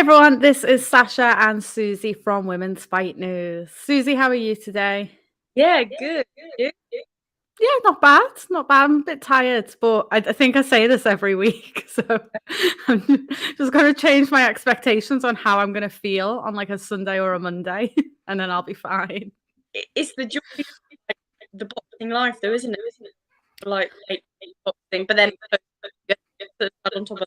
everyone, this is Sasha and Susie from Women's Fight News. Susie, how are you today? Yeah, good. You? Yeah, not bad. Not bad. I'm a bit tired, but I think I say this every week. So I'm just going to change my expectations on how I'm going to feel on like a Sunday or a Monday, and then I'll be fine. It's the joy of the boxing life, though, isn't it? Like boxing, but then on top of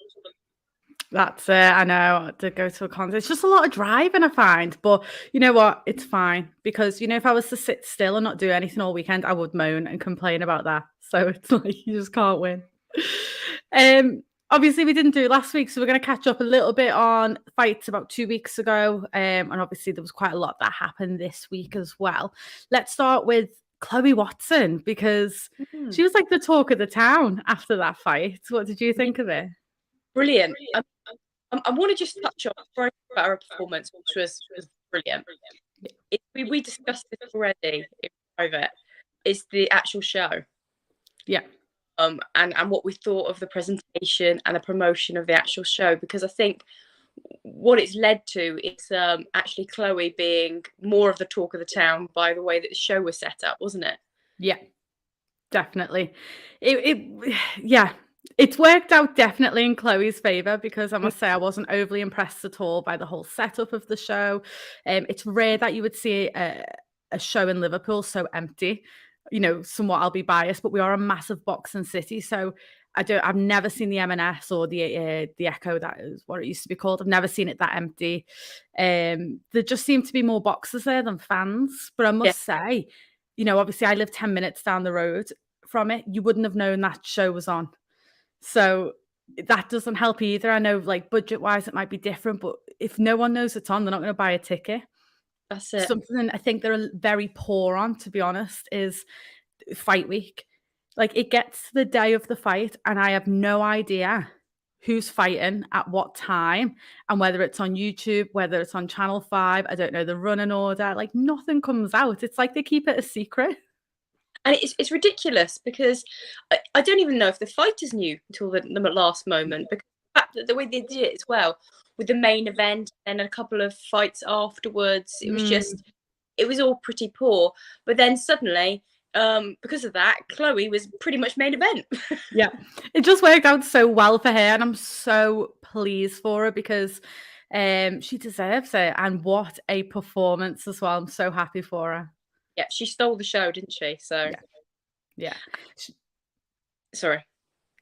That's it. I know, to go to a concert. It's just a lot of driving, I find. But you know what? It's fine because, if I was to sit still and not do anything all weekend, I would moan and complain about that. So it's like you just can't win. Obviously, we didn't do it last week, so we're going to catch up a little bit on fights about 2 weeks ago. And obviously, there was quite a lot that happened this week as well. Let's start with Chloe Watson because she was like the talk of the town after that fight. What did you think of it? Brilliant. I want to just touch on about her performance, which was brilliant. We discussed this already in private. It's the actual show. Yeah. And what we thought of the presentation and the promotion of the actual show, because I think what it's led to is actually Chloe being more of the talk of the town by the way that the show was set up, wasn't it? Yeah, definitely. It's worked out definitely in Chloe's favour because I must say I wasn't overly impressed at all by the whole setup of the show. It's rare that you would see a show in Liverpool so empty. Somewhat I'll be biased, but we are a massive boxing city, so I've never seen the M&S or the Echo, that is what it used to be called. I've never seen it that empty. There just seemed to be more boxers there than fans. But I must say, obviously I live 10 minutes down the road from it. You wouldn't have known that show was on. So that doesn't help either. I know, like, budget-wise, it might be different, but if no one knows it's on, they're not going to buy a ticket. That's it. Something I think they're very poor on, to be honest, is fight week. Like, it gets to the day of the fight, and I have no idea who's fighting at what time, and whether it's on YouTube, whether it's on Channel 5, I don't know the running order. Like, nothing comes out. It's like they keep it a secret. And it's ridiculous because I don't even know if the fighters knew until the last moment, because the way they did it as well, with the main event and a couple of fights afterwards, it was all pretty poor. But then suddenly, because of that, Chloe was pretty much main event. Yeah, it just worked out so well for her, and I'm so pleased for her because she deserves it. And what a performance as well. I'm so happy for her. Yeah, she stole the show, didn't she? So, yeah. Sorry.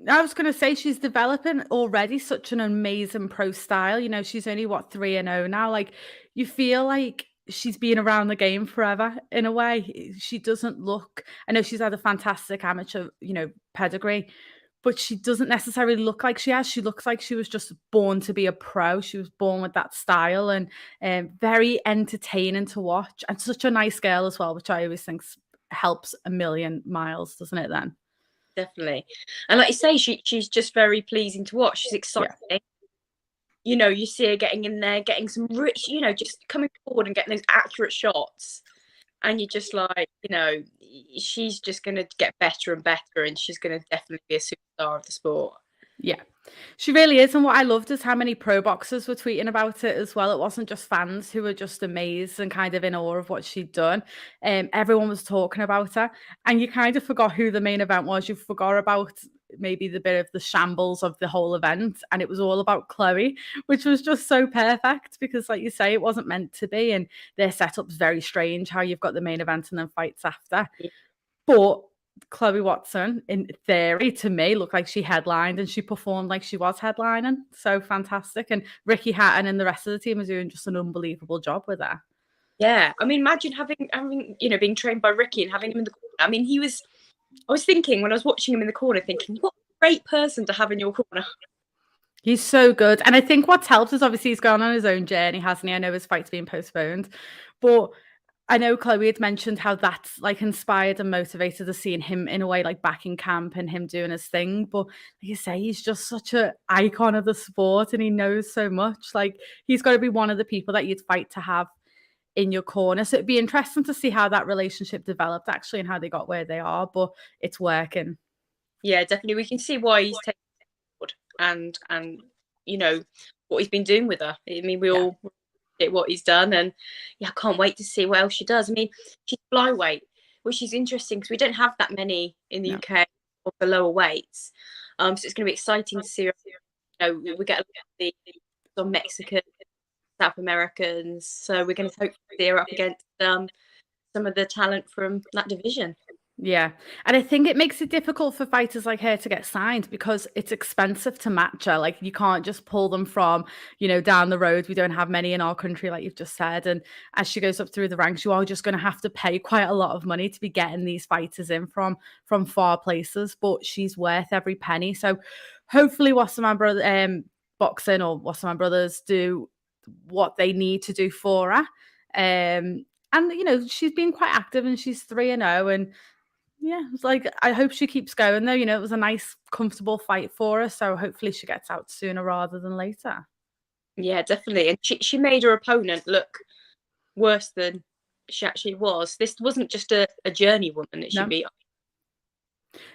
I was going to say she's developing already such an amazing pro style. She's only 3-0 now. Like, you feel like she's been around the game forever in a way. She doesn't look. I know she's had a fantastic amateur, pedigree, but she doesn't necessarily look like she has. She looks like she was just born to be a pro. She was born with that style and very entertaining to watch. And such a nice girl as well, which I always think helps a million miles, doesn't it then? Definitely. And like you say, she's just very pleasing to watch. She's exciting. Yeah. You see her getting in there, getting some rich, just coming forward and getting those accurate shots. And you're just like, she's just going to get better and better, and she's going to definitely be a superstar of the sport. Yeah, she really is. And what I loved is how many pro boxers were tweeting about it as well. It wasn't just fans who were just amazed and kind of in awe of what she'd done. Everyone was talking about her, and you kind of forgot who the main event was. You forgot about maybe the bit of the shambles of the whole event, and it was all about Chloe, which was just so perfect because, like you say, it wasn't meant to be, and their setup's very strange how you've got the main event and then fights after. But Chloe Watson, in theory, to me, looked like she headlined and she performed like she was headlining. So fantastic. And Ricky Hatton and the rest of the team are doing just an unbelievable job with her. Yeah. I mean, imagine having being trained by Ricky and having him in the corner. I mean, I was thinking when I was watching him in the corner, thinking, what a great person to have in your corner. He's so good. And I think what's helped is obviously he's gone on his own journey, hasn't he? I know his fight's been postponed, but I know Chloe had mentioned how that's like inspired and motivated us seeing him in a way like back in camp and him doing his thing. But like you say, he's just such an icon of the sport and he knows so much. Like, he's got to be one of the people that you'd fight to have in your corner. So it'd be interesting to see how that relationship developed actually and how they got where they are, but it's working. Yeah, definitely. We can see why he's taking forward and what he's been doing with her. I mean, we all did what he's done, and I can't wait to see what else she does. I mean, she's flyweight, which is interesting because we don't have that many in the UK of the lower weights. So it's going to be exciting to see her. We get a lot of the Mexican, South Americans, so we're going to hopefully see her up against some of the talent from that division. Yeah. And I think it makes it difficult for fighters like her to get signed because it's expensive to match her. Like, you can't just pull them from, down the road. We don't have many in our country, like you've just said. And as she goes up through the ranks, you are just going to have to pay quite a lot of money to be getting these fighters in from far places. But she's worth every penny. So hopefully Wasserman Boxing or Wasserman Brothers do what they need to do for her. And, she's been quite active and she's 3-0. And yeah, it's like, I hope she keeps going though. It was a nice, comfortable fight for her. So hopefully she gets out sooner rather than later. Yeah, definitely. And she made her opponent look worse than she actually was. This wasn't just a journeywoman that she beat.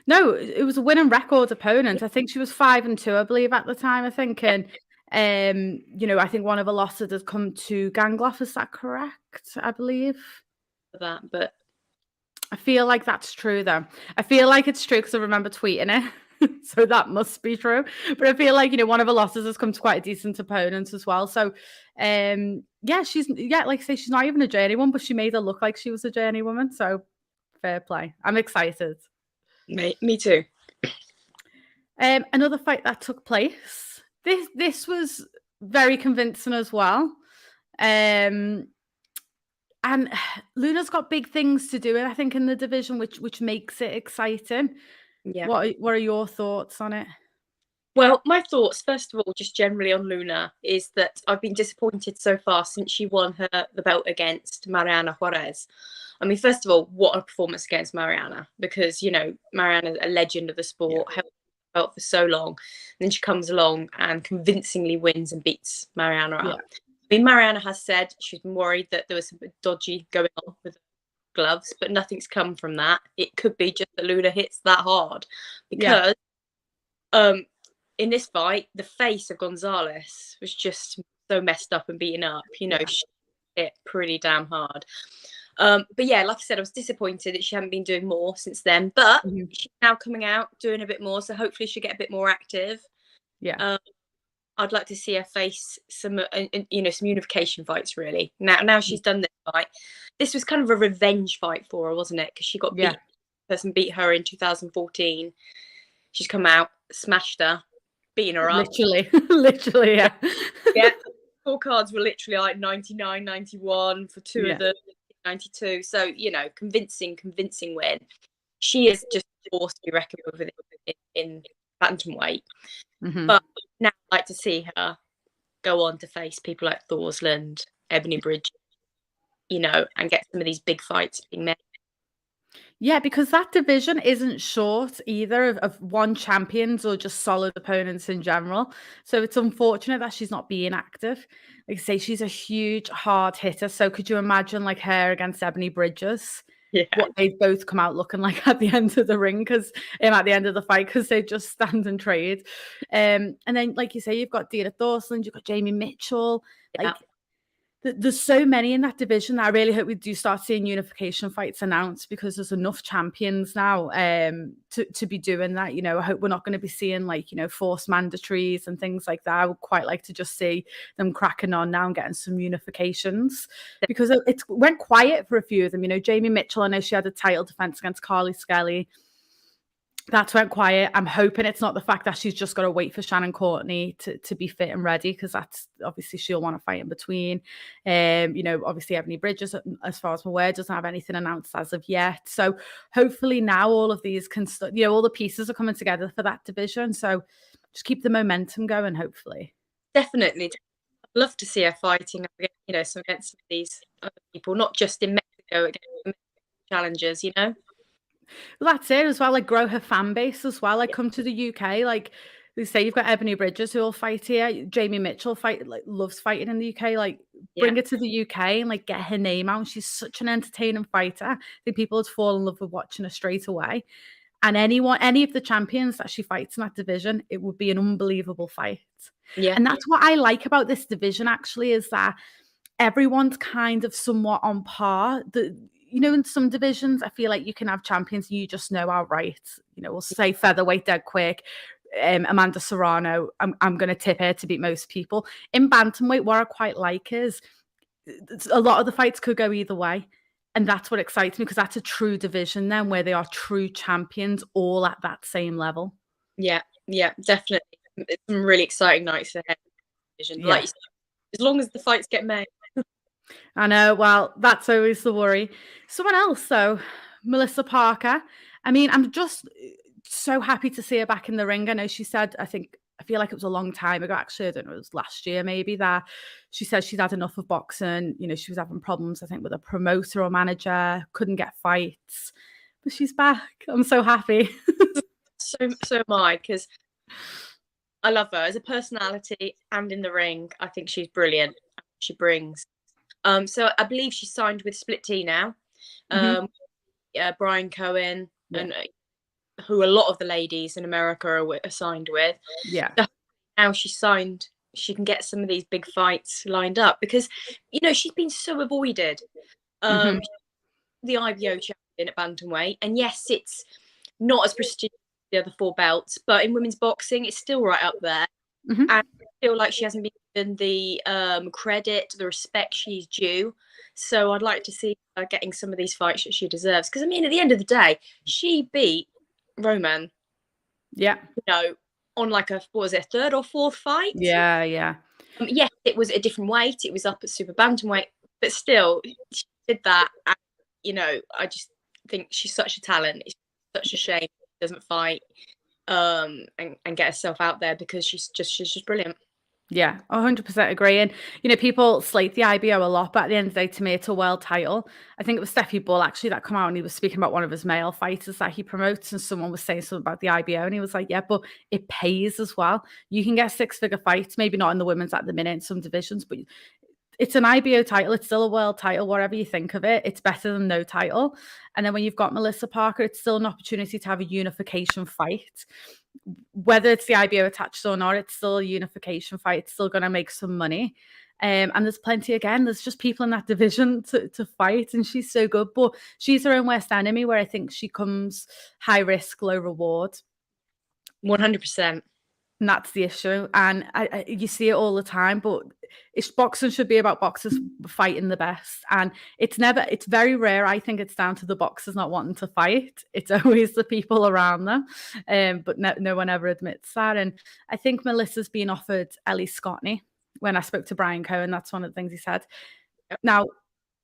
No, it was a winning record opponent. I think she was 5-2, I believe, at the time, I think. And I think one of the losses has come to Gangloff. Is that correct? I believe. That, but I feel like that's true, though. I feel like it's true because I remember tweeting it. So that must be true. But I feel like, one of the losses has come to quite a decent opponent as well. So, like I say, she's not even a journeywoman, but she made her look like she was a journeywoman. So fair play. I'm excited. Me too. Another fight that took place. This was very convincing as well. And Luna's got big things to do, I think, in the division, which makes it exciting. Yeah. What are your thoughts on it? Well, my thoughts, first of all, just generally on Luna, is that I've been disappointed so far since she won the belt against Mariana Juarez. I mean, first of all, what a performance against Mariana, because, Mariana's a legend of the sport, held the belt for so long. And then she comes along and convincingly wins and beats Mariana up. I mean, Mariana has said she's been worried that there was something dodgy going on with gloves, but nothing's come from that. It could be just that Luna hits that hard because in this fight, the face of Gonzalez was just so messed up and beaten up. She hit pretty damn hard. But yeah, like I said, I was disappointed that she hadn't been doing more since then. But she's now coming out doing a bit more, so hopefully she'll get a bit more active. Yeah. I'd like to see her face some unification fights. Really, now she's done this fight. This was kind of a revenge fight for her, wasn't it? Because she got beat. Person beat her in 2014. She's come out, smashed her, beating her up. Literally, yeah. Yeah, scorecards were literally like 99, 91 for two of them, 92. So convincing win. She is just a force to be reckoned with in bantamweight. But now I'd like to see her go on to face people like Thorsland, Ebony Bridge, and get some of these big fights being made. Yeah, because that division isn't short either of one champions or just solid opponents in general. So it's unfortunate that she's not being active. Like I say, she's a huge hard hitter. So could you imagine like her against Ebony Bridges? What they'd both come out looking like at the end of the ring, because at the end of the fight, because they just stand and trade. And then, like you say, you've got Dina Thorsland, you've got Jamie Mitchell. There's so many in that division that I really hope we do start seeing unification fights announced, because there's enough champions now to be doing that. I hope we're not going to be seeing forced mandatories and things like that. I would quite like to just see them cracking on now and getting some unifications, because it went quiet for a few of them. Jamie Mitchell, I know she had a title defense against Carly Skelly. That went quiet. I'm hoping it's not the fact that she's just got to wait for Shannon Courtney to be fit and ready, because that's obviously she'll want to fight in between. Obviously Ebony Bridges, as far as I'm aware, doesn't have anything announced as of yet. So hopefully now all of these can, all the pieces are coming together for that division. So just keep the momentum going, hopefully. Definitely. I'd love to see her fighting, against these other people, not just in Mexico, against challengers, Well, that's it as well. Like, grow her fan base as well. Like, come to the UK. Like, they say you've got Ebony Bridges who will fight here. Jamie Mitchell loves fighting in the UK. Like, bring her to the UK and get her name out. She's such an entertaining fighter. I think people would fall in love with watching her straight away. And any of the champions that she fights in that division, it would be an unbelievable fight. Yeah. And that's what I like about this division, actually, is that everyone's kind of somewhat on par. In some divisions, I feel like you can have champions you just know outright. We'll say featherweight dead quick. Amanda Serrano, I'm going to tip her to beat most people. In bantamweight, what I quite like is a lot of the fights could go either way. And that's what excites me, because that's a true division then, where they are true champions all at that same level. Yeah, definitely. It's some really exciting nights ahead. Yeah. Like you said, as long as the fights get made. I know. Well, that's always the worry. Someone else, though, Mellisa Parker. I mean, I'm just so happy to see her back in the ring. I know she said, I feel like it was a long time ago, actually. I don't know, it was last year maybe, that she said she'd had enough of boxing. She was having problems, I think, with a promoter or manager, couldn't get fights. But she's back. I'm so happy. So am I, because I love her as a personality and in the ring. I think she's brilliant. She brings. So I believe she's signed with Split T now. Brian Cohen, and who a lot of the ladies in America are signed with. Yeah. So now she's signed, she can get some of these big fights lined up, because she's been so avoided. The IBO champion at bantamweight, and yes, it's not as prestigious as the other 4 belts, but in women's boxing, it's still right up there. And I feel like she hasn't been given the credit, the respect she's due. So I'd like to see her getting some of these fights that she deserves. Because, I mean, at the end of the day, she beat Roman. Yeah. On like a, what was it, 3rd or 4th fight? Yeah. Yes, it was a different weight. It was up at super bantamweight. But still, she did that. And, I just think she's such a talent. It's such a shame she doesn't fight and get herself out there, because she's just brilliant. Yeah, 100% agree. And, people slate the IBO a lot, but at the end of the day, to me, it's a world title. I think it was Steffi Bull, actually, that come out and he was speaking about one of his male fighters that he promotes, and someone was saying something about the IBO, and he was like, yeah, but it pays as well. You can get 6-figure fights, maybe not in the women's at the minute in some divisions, but it's an IBO title. It's still a world title, whatever you think of it. It's better than no title. And then when you've got Mellisa Parker, it's still an opportunity to have a unification fight. Whether it's the IBO attached or not, it's still a unification fight. It's still going to make some money. And there's plenty, again, there's just people in that division to fight, and she's so good. But she's her own worst enemy, where I think she comes high risk, low reward. 100%. And that's the issue. And you see it all the time, but boxing should be about boxers fighting the best. And it's very rare. I think it's down to the boxers not wanting to fight. It's always the people around them. But no one ever admits that. And I think Melissa's been offered Ellie Scotney. When I spoke to Brian Cohen, that's one of the things he said. Now,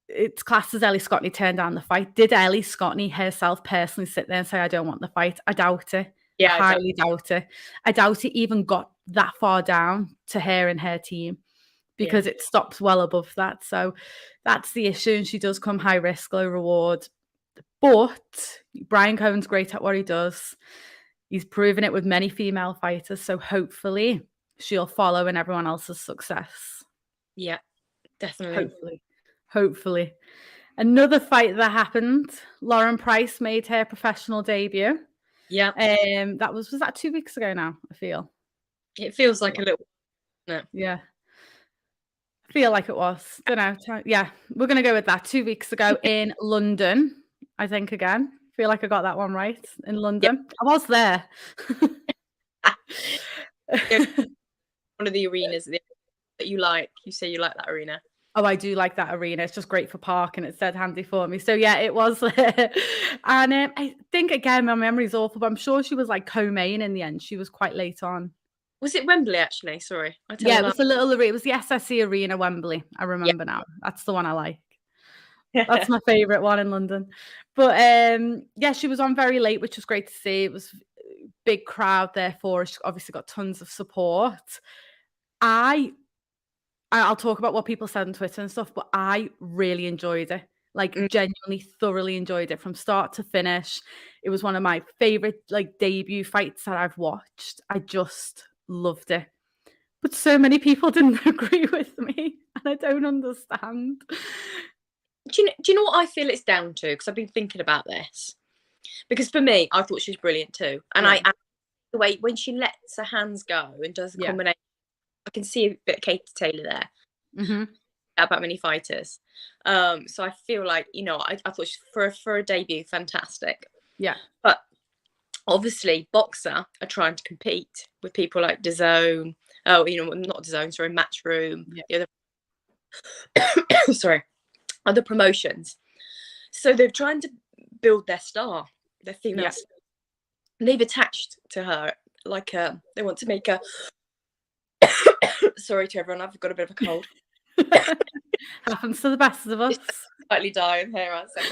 it's classed as Ellie Scotney turned down the fight. Did Ellie Scotney herself personally sit there and say, I don't want the fight? I doubt it. Yeah, I highly doubt it. I doubt it even got that far down to her and her team, because it stops well above that. So that's the issue. And she does come high risk, low reward. But Brian Cohen's great at what he does. He's proven it with many female fighters. So hopefully she'll follow in everyone else's success. Yeah, definitely. Hopefully. Another fight that happened, Lauren Price made her professional debut. Yeah. That was that 2 weeks ago now, I feel. It feels like a little. No. Yeah. I feel like it was. Don't know. Yeah, we're going to go with that. 2 weeks ago in London, I think, again. I feel like I got that one right. In London. Yep. I was there. One of the arenas that you like. You say you like that arena. Oh, I do like that arena. It's just great for parking. It's dead handy for me. So, yeah, it was there. And I think, again, my memory's awful, but I'm sure she was like co-main in the end. She was quite late on. Was it Wembley, actually? Sorry. Yeah, it was it was the SSE Arena, Wembley. I remember now. That's the one I like. That's my favourite one in London. But, yeah, she was on very late, which was great to see. It was a big crowd there for her. She obviously got tons of support. I'll talk about what people said on Twitter and stuff, but I really enjoyed it. Like, genuinely, thoroughly enjoyed it from start to finish. It was one of my favorite, debut fights that I've watched. I just loved it. But so many people didn't agree with me, and I don't understand. Do you know what I feel it's down to? Because I've been thinking about this. Because for me, I thought she was brilliant too. And the way when she lets her hands go and does the combination, I can see a bit of Katie Taylor there. Mm-hmm. About many fighters. So I feel like, I thought for a debut, fantastic. Yeah. But obviously, Boxer are trying to compete with people like DAZN. Oh, not DAZN, sorry, Matchroom. Yeah. The other, sorry, other promotions. So they're trying to build their star, their female star. And they've attached to her like they want to make her. Sorry to everyone, I've got a bit of a cold. Happens to the best of us. Slightly dying here, I'll say.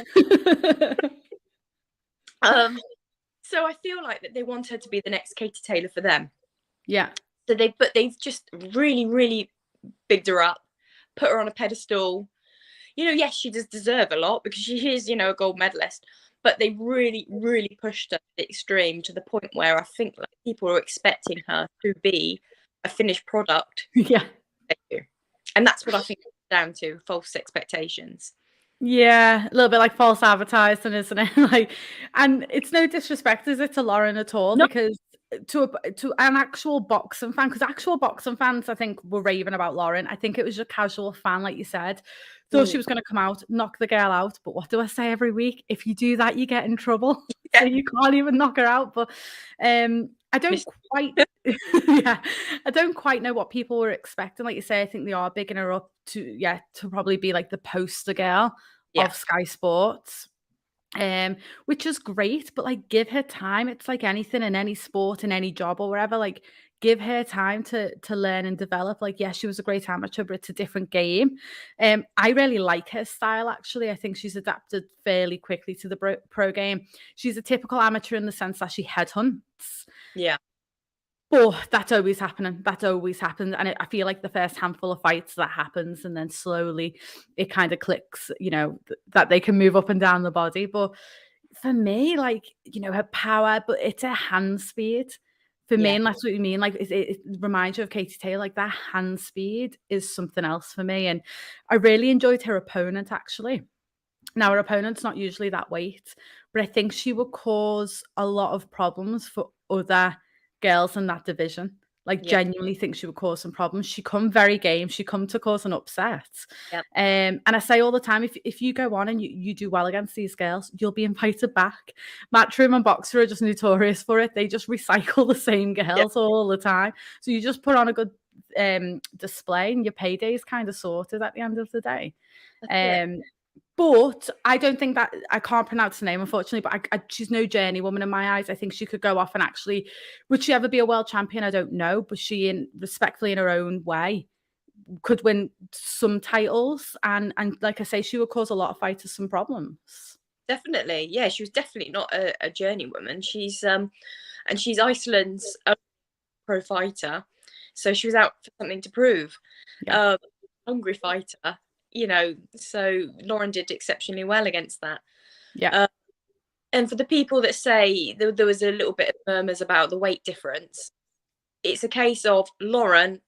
So I feel like that they want her to be the next Katie Taylor for them. Yeah. So they've just really, really bigged her up, put her on a pedestal. Yes, she does deserve a lot because she is, a gold medalist. But they really, really pushed her to the extreme, to the point where I think people are expecting her to be a finished product. Yeah. And that's what I think it's down to, false expectations. Yeah, a little bit like false advertising, isn't it? And it's no disrespect, is it, to Lauren at all? No. Because to an actual boxing fan, because actual boxing fans, I think, were raving about Lauren. I think it was a casual fan, like you said, thought she was going to come out, knock the girl out. But what do I say every week? If you do that, you get in trouble. So you can't even knock her out. But I don't quite, I don't quite know what people were expecting. Like you say, I think they are bigging her up to probably be like the poster girl of Sky Sports, which is great. But give her time. It's like anything in any sport, in any job or wherever. Give her time to learn and develop. She was a great amateur, but it's a different game. I really like her style, actually. I think she's adapted fairly quickly to the pro game. She's a typical amateur in the sense that she headhunts. Yeah. But that's always happening. That always happens. And I feel like the first handful of fights that happens, and then slowly it kind of clicks, that they can move up and down the body. But for me, her power, but it's her hand speed. For me, and that's what you mean. It reminds you of Katie Taylor. That hand speed is something else for me. And I really enjoyed her opponent, actually. Now, her opponent's not usually that weight, but I think she would cause a lot of problems for other girls in that division. Genuinely think she would cause some problems. She come very game. She come to cause an upset. Yep. And I say all the time, if you go on and you do well against these girls, you'll be invited back. Matchroom and Boxer are just notorious for it. They just recycle the same girls all the time. So you just put on a good display, and your payday is kind of sorted at the end of the day. But I don't think that, I can't pronounce her name, unfortunately, but she's no journeywoman in my eyes. I think she could go off and actually, would she ever be a world champion? I don't know, but she, respectfully in her own way, could win some titles. And like I say, she would cause a lot of fighters some problems. Definitely. Yeah, she was definitely not a journeywoman. She's Iceland's pro fighter. So she was out for something to prove. Yeah. Hungry fighter. So Lauren did exceptionally well against that. Yeah. And for the people that say there was a little bit of murmurs about the weight difference, it's a case of Lauren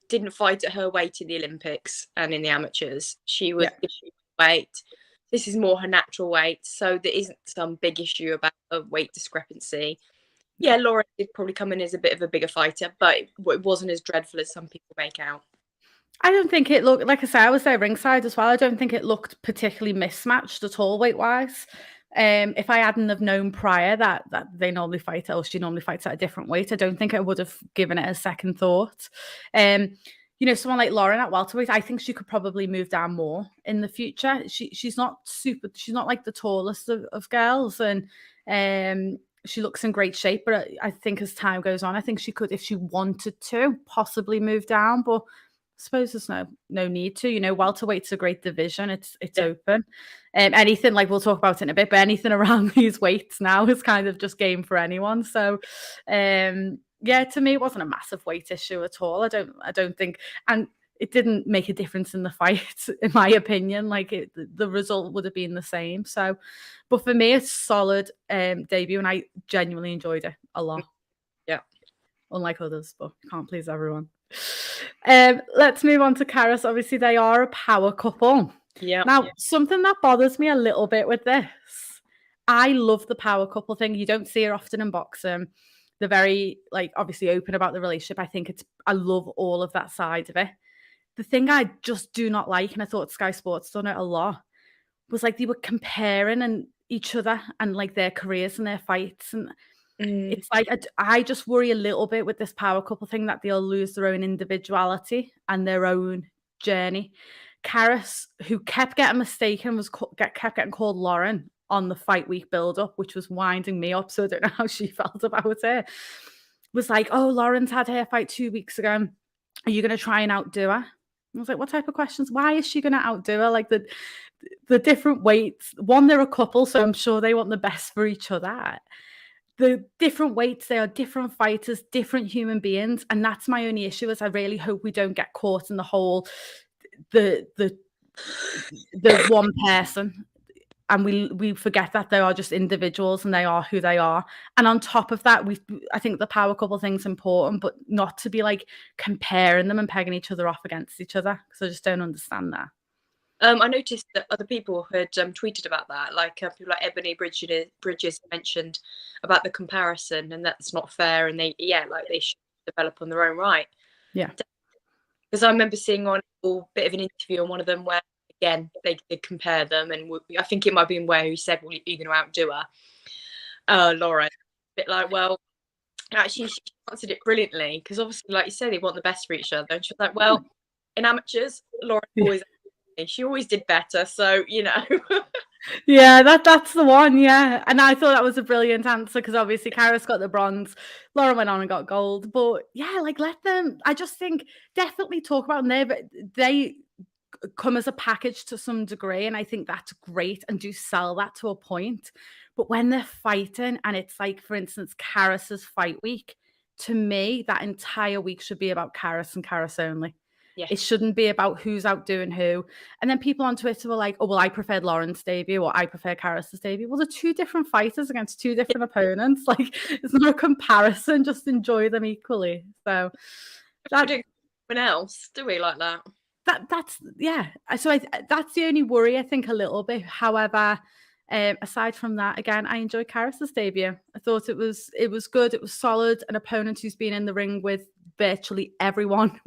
didn't fight at her weight in the Olympics and in the amateurs. She was weight. This is more her natural weight. So there isn't some big issue about a weight discrepancy. Yeah, Lauren did probably come in as a bit of a bigger fighter, but it wasn't as dreadful as some people make out. I don't think it looked, like I say, I was there ringside as well. I don't think it looked particularly mismatched at all weight-wise. If I hadn't have known prior that they normally fight, or she normally fights at a different weight, I don't think I would have given it a second thought. Someone like Lauren at welterweight, I think she could probably move down more in the future. She's not like the tallest of girls, and she looks in great shape. But I think as time goes on, I think she could, if she wanted to, possibly move down. But I suppose there's no need to. Welterweight's a great division. It's open. Anything, like we'll talk about it in a bit, but anything around these weights now is kind of just game for anyone. So to me, it wasn't a massive weight issue at all. I don't think, and it didn't make a difference in the fight, in my opinion. The result would have been the same. So, but for me, it's solid debut, and I genuinely enjoyed it a lot. Yeah, unlike others, but can't please everyone. Let's move on to Karriss. Obviously, they are a power couple. Yeah. Now, something that bothers me a little bit with this, I love the power couple thing. You don't see it often in boxing. They're very, like, obviously open about the relationship. I love all of that side of it. The thing I just do not like, and I thought Sky Sports done it a lot, was like they were comparing and each other and like their careers and their fights. And it's like, I just worry a little bit with this power couple thing that they'll lose their own individuality and their own journey. Karriss, who kept getting mistaken, kept getting called Lauren on the fight week build-up, which was winding me up, so I don't know how she felt about it, was like, oh, Lauren's had her fight 2 weeks ago. Are you going to try and outdo her? I was like, what type of questions? Why is she going to outdo her? Like the different weights. One, they're a couple, so I'm sure they want the best for each other. The different weights, they are different fighters, different human beings. And that's my only issue, is I really hope we don't get caught in the whole, the one person. And we forget that they are just individuals and they are who they are. And on top of that, I think the power couple thing's important, but not to be like comparing them and pegging each other off against each other, because I just don't understand that. I noticed that other people had tweeted about that, like people like Ebony Bridges mentioned about the comparison, and that's not fair, and they should develop on their own right. Yeah, because I remember seeing on a bit of an interview on one of them where, again, they compare them, and I think it might have been where he said, well, you're going to outdo her, Lauren. A bit like, well, actually, she answered it brilliantly, because obviously, like you said, they want the best for each other. And she was like, well, in amateurs, Lauren she always did better, so, you know. Yeah, that's the one, yeah. And I thought that was a brilliant answer, because obviously Karriss got the bronze, Lauren went on and got gold. But yeah, like, let them, I just think, definitely talk about them there, but they come as a package to some degree, and I think that's great, and do sell that to a point. But when they're fighting, and it's like, for instance, Karriss's fight week, to me, that entire week should be about Karriss and Karriss only. Yeah. It shouldn't be about who's outdoing who. And then people on Twitter were like, oh, well, I preferred Lauren's debut, or I prefer Karriss's debut. Well, they're two different fighters against two different opponents. Like, it's not a comparison. Just enjoy them equally. So that, we don't do anyone else, do we, like that? That's yeah. So that's the only worry, I think, a little bit. However, aside from that, again, I enjoyed Karriss's debut. I thought it was good. It was solid. An opponent who's been in the ring with virtually everyone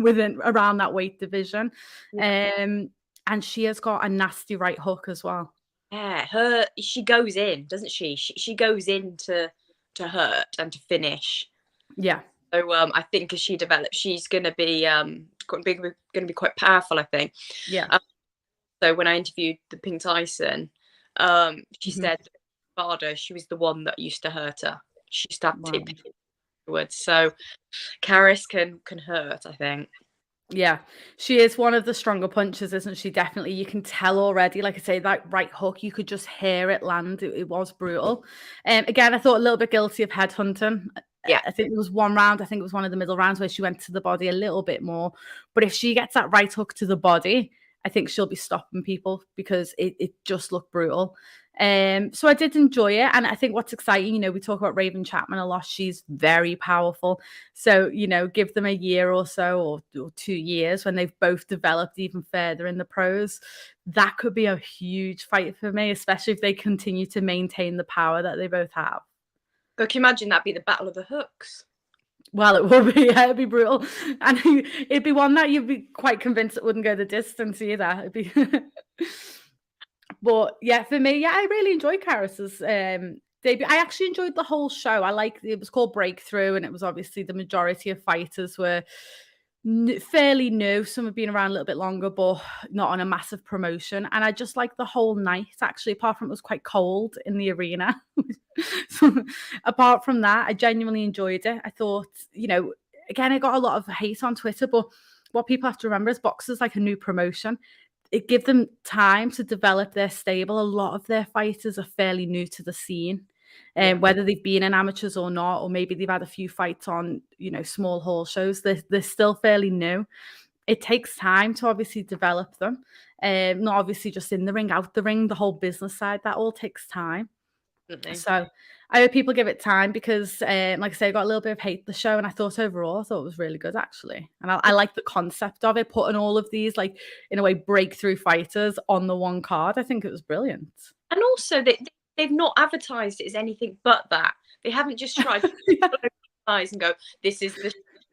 around that weight division. Yeah. And she has got a nasty right hook as well. Yeah, she goes in, doesn't she? She goes in to hurt and to finish. Yeah. So I think as she develops, she's going to be quite powerful, I think. Yeah. So when I interviewed the Pink Tyson, she said Ibarra, she was the one that used to hurt her. She stabbed it afterwards. So Karriss can hurt, I think. Yeah, she is one of the stronger punchers, isn't she? Definitely. You can tell already, like I say, that right hook, you could just hear it land. It was brutal. Again, I thought a little bit guilty of headhunting. Yeah, I think there was one round, I think it was one of the middle rounds, where she went to the body a little bit more. But if she gets that right hook to the body, I think she'll be stopping people, because it just looked brutal. So I did enjoy it. And I think what's exciting, we talk about Raven Chapman a lot. She's very powerful. So, give them a year or so, or 2 years, when they've both developed even further in the pros. That could be a huge fight for me, especially if they continue to maintain the power that they both have. But can you imagine that'd be the battle of the hooks? Well, it would be, yeah, it'd be brutal. And it'd be one that you'd be quite convinced it wouldn't go the distance either. It'd be But yeah, for me, yeah, I really enjoyed Karriss's debut. I actually enjoyed the whole show. It was called Breakthrough, and it was obviously the majority of fighters were fairly new. Some have been around a little bit longer, but not on a massive promotion. And I just liked the whole night, actually, apart from it was quite cold in the arena. So, apart from that, I genuinely enjoyed it. I thought, again, I got a lot of hate on Twitter, but what people have to remember is boxers like a new promotion. It gives them time to develop their stable. A lot of their fighters are fairly new to the scene. Whether they've been in amateurs or not, or maybe they've had a few fights on, small hall shows, they're still fairly new. It takes time to obviously develop them. Not obviously just in the ring, out the ring, the whole business side, that all takes time. Mm-hmm. So I hope people give it time, because, like I say, I got a little bit of hate the show, and I thought it was really good, actually. And I like the concept of it, putting all of these, in a way, breakthrough fighters on the one card. I think it was brilliant. And also, they they've not advertised it as anything but that. They haven't just tried to close their eyes and go, this is the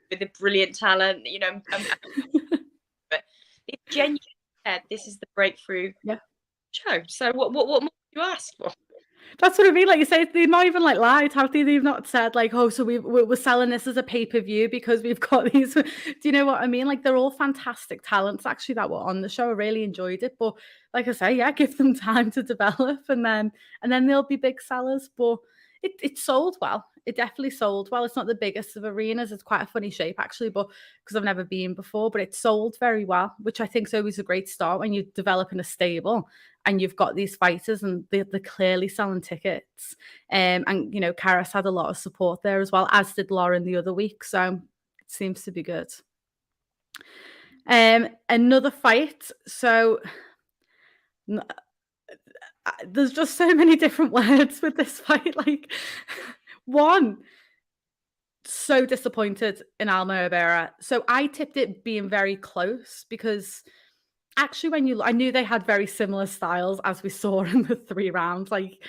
with the brilliant talent, you know. But they genuinely said this is the breakthrough show. So what more do you ask for? That's what I mean. Like you say, they've not even like lied, have they? They've not said like, oh, so we're selling this as a pay-per-view because we've got these. Do you know what I mean? Like they're all fantastic talents actually that were on the show. I really enjoyed it. But like I say, yeah, give them time to develop and then they'll be big sellers. But it sold well. It definitely sold well. It's not the biggest of arenas. It's quite a funny shape actually, but because I've never been before, but it sold very well, which I think is always a great start when you're developing a stable and you've got these fighters and they're clearly selling tickets. And, you know, Karriss had a lot of support there as well, as did Lauren the other week. So it seems to be good. Another fight. So there's just so many different words with this fight. Like, one, so disappointed in Alma Ibarra. So I tipped it being very close because actually I knew they had very similar styles as we saw in the 3 rounds. Like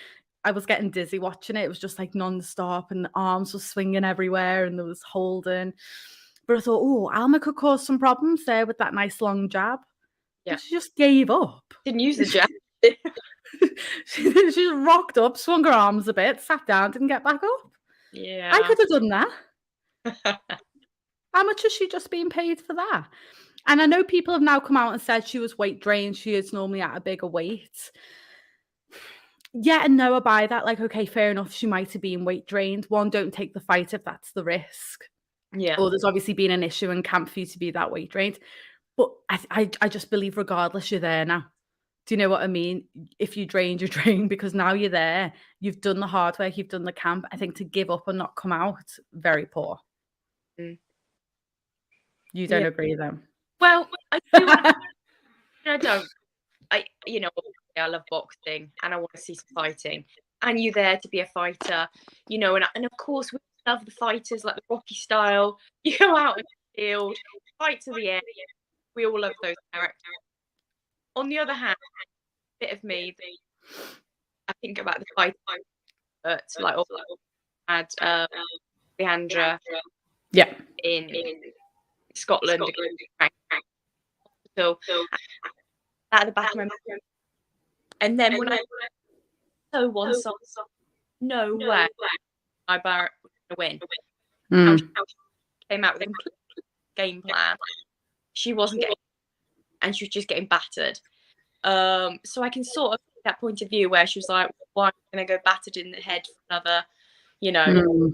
I was getting dizzy watching it. It was just like non-stop and the arms were swinging everywhere and there was holding. But I thought, oh, Alma could cause some problems there with that nice long jab. Yeah. But she just gave up. Didn't use the jab. she just rocked up, swung her arms a bit, sat down, didn't get back up. Yeah. I could have done that. How much is she just being paid for that? And I know people have now come out and said she was weight drained. She is normally at a bigger weight. Yeah and no, I buy that. Like, okay, fair enough. She might have been weight drained. One, don't take the fight if that's the risk. Yeah. Or there's obviously been an issue in camp for you to be that weight drained. But I just believe regardless, you're there now. Do you know what I mean? If you drained, you're drained because now you're there. You've done the hard work. You've done the camp. I think to give up and not come out, very poor. Mm. You don't agree then? Well, I do. I don't. You know, I love boxing and I want to see some fighting. And you're there to be a fighter, you know, and of course we love the fighters like the Rocky style. You go out in the field, fight to the end. We all love those characters. On the other hand, a bit of me, I think about the fight, but like had Leandra, in Scotland, so at the back of my mind. And then when I one song, no way, Ibarra was going to win. How she came out with a complete game plan. She wasn't getting, and she was just getting battered. So I can sort of see that point of view where she was like, why am I going to go battered in the head for another, you know,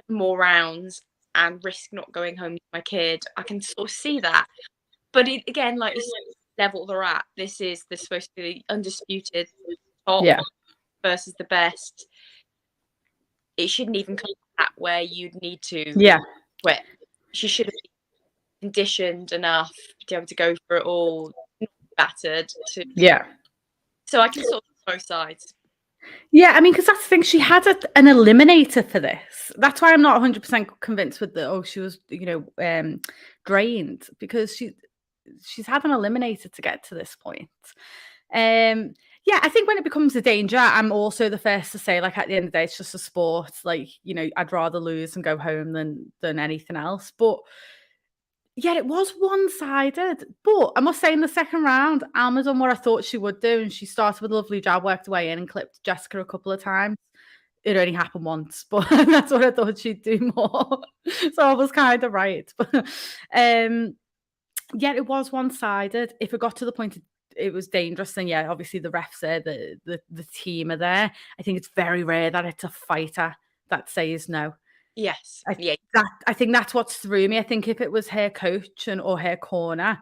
more rounds and risk not going home to my kid? I can sort of see that. But again, like you said, level they're at. This is supposed to be the undisputed top versus the best. It shouldn't even come to that where you'd need to quit. She should have been conditioned enough to be able to go for it all, not battered. So I can sort of both sides. Yeah, I mean, because that's the thing. She had an eliminator for this. That's why I'm not 100% convinced with she was, you know, drained, because she's had an eliminator to get to this point. Yeah, I think when it becomes a danger, I'm also the first to say, like, at the end of the day, it's just a sport. Like, you know, I'd rather lose and go home than anything else. But yeah, it was one-sided. But I must say, in the second round, Alma done what I thought she would do, and she started with a lovely jab, worked her way in, and clipped Jessica a couple of times. It only happened once, but that's what I thought she'd do more. So I was kind of right. But yeah, it was one-sided. If it got to the point it was dangerous, then yeah, obviously the refs there, the team are there. I think it's very rare that it's a fighter that says no. Yes. I think that's what's threw me. I think if it was her coach or her corner,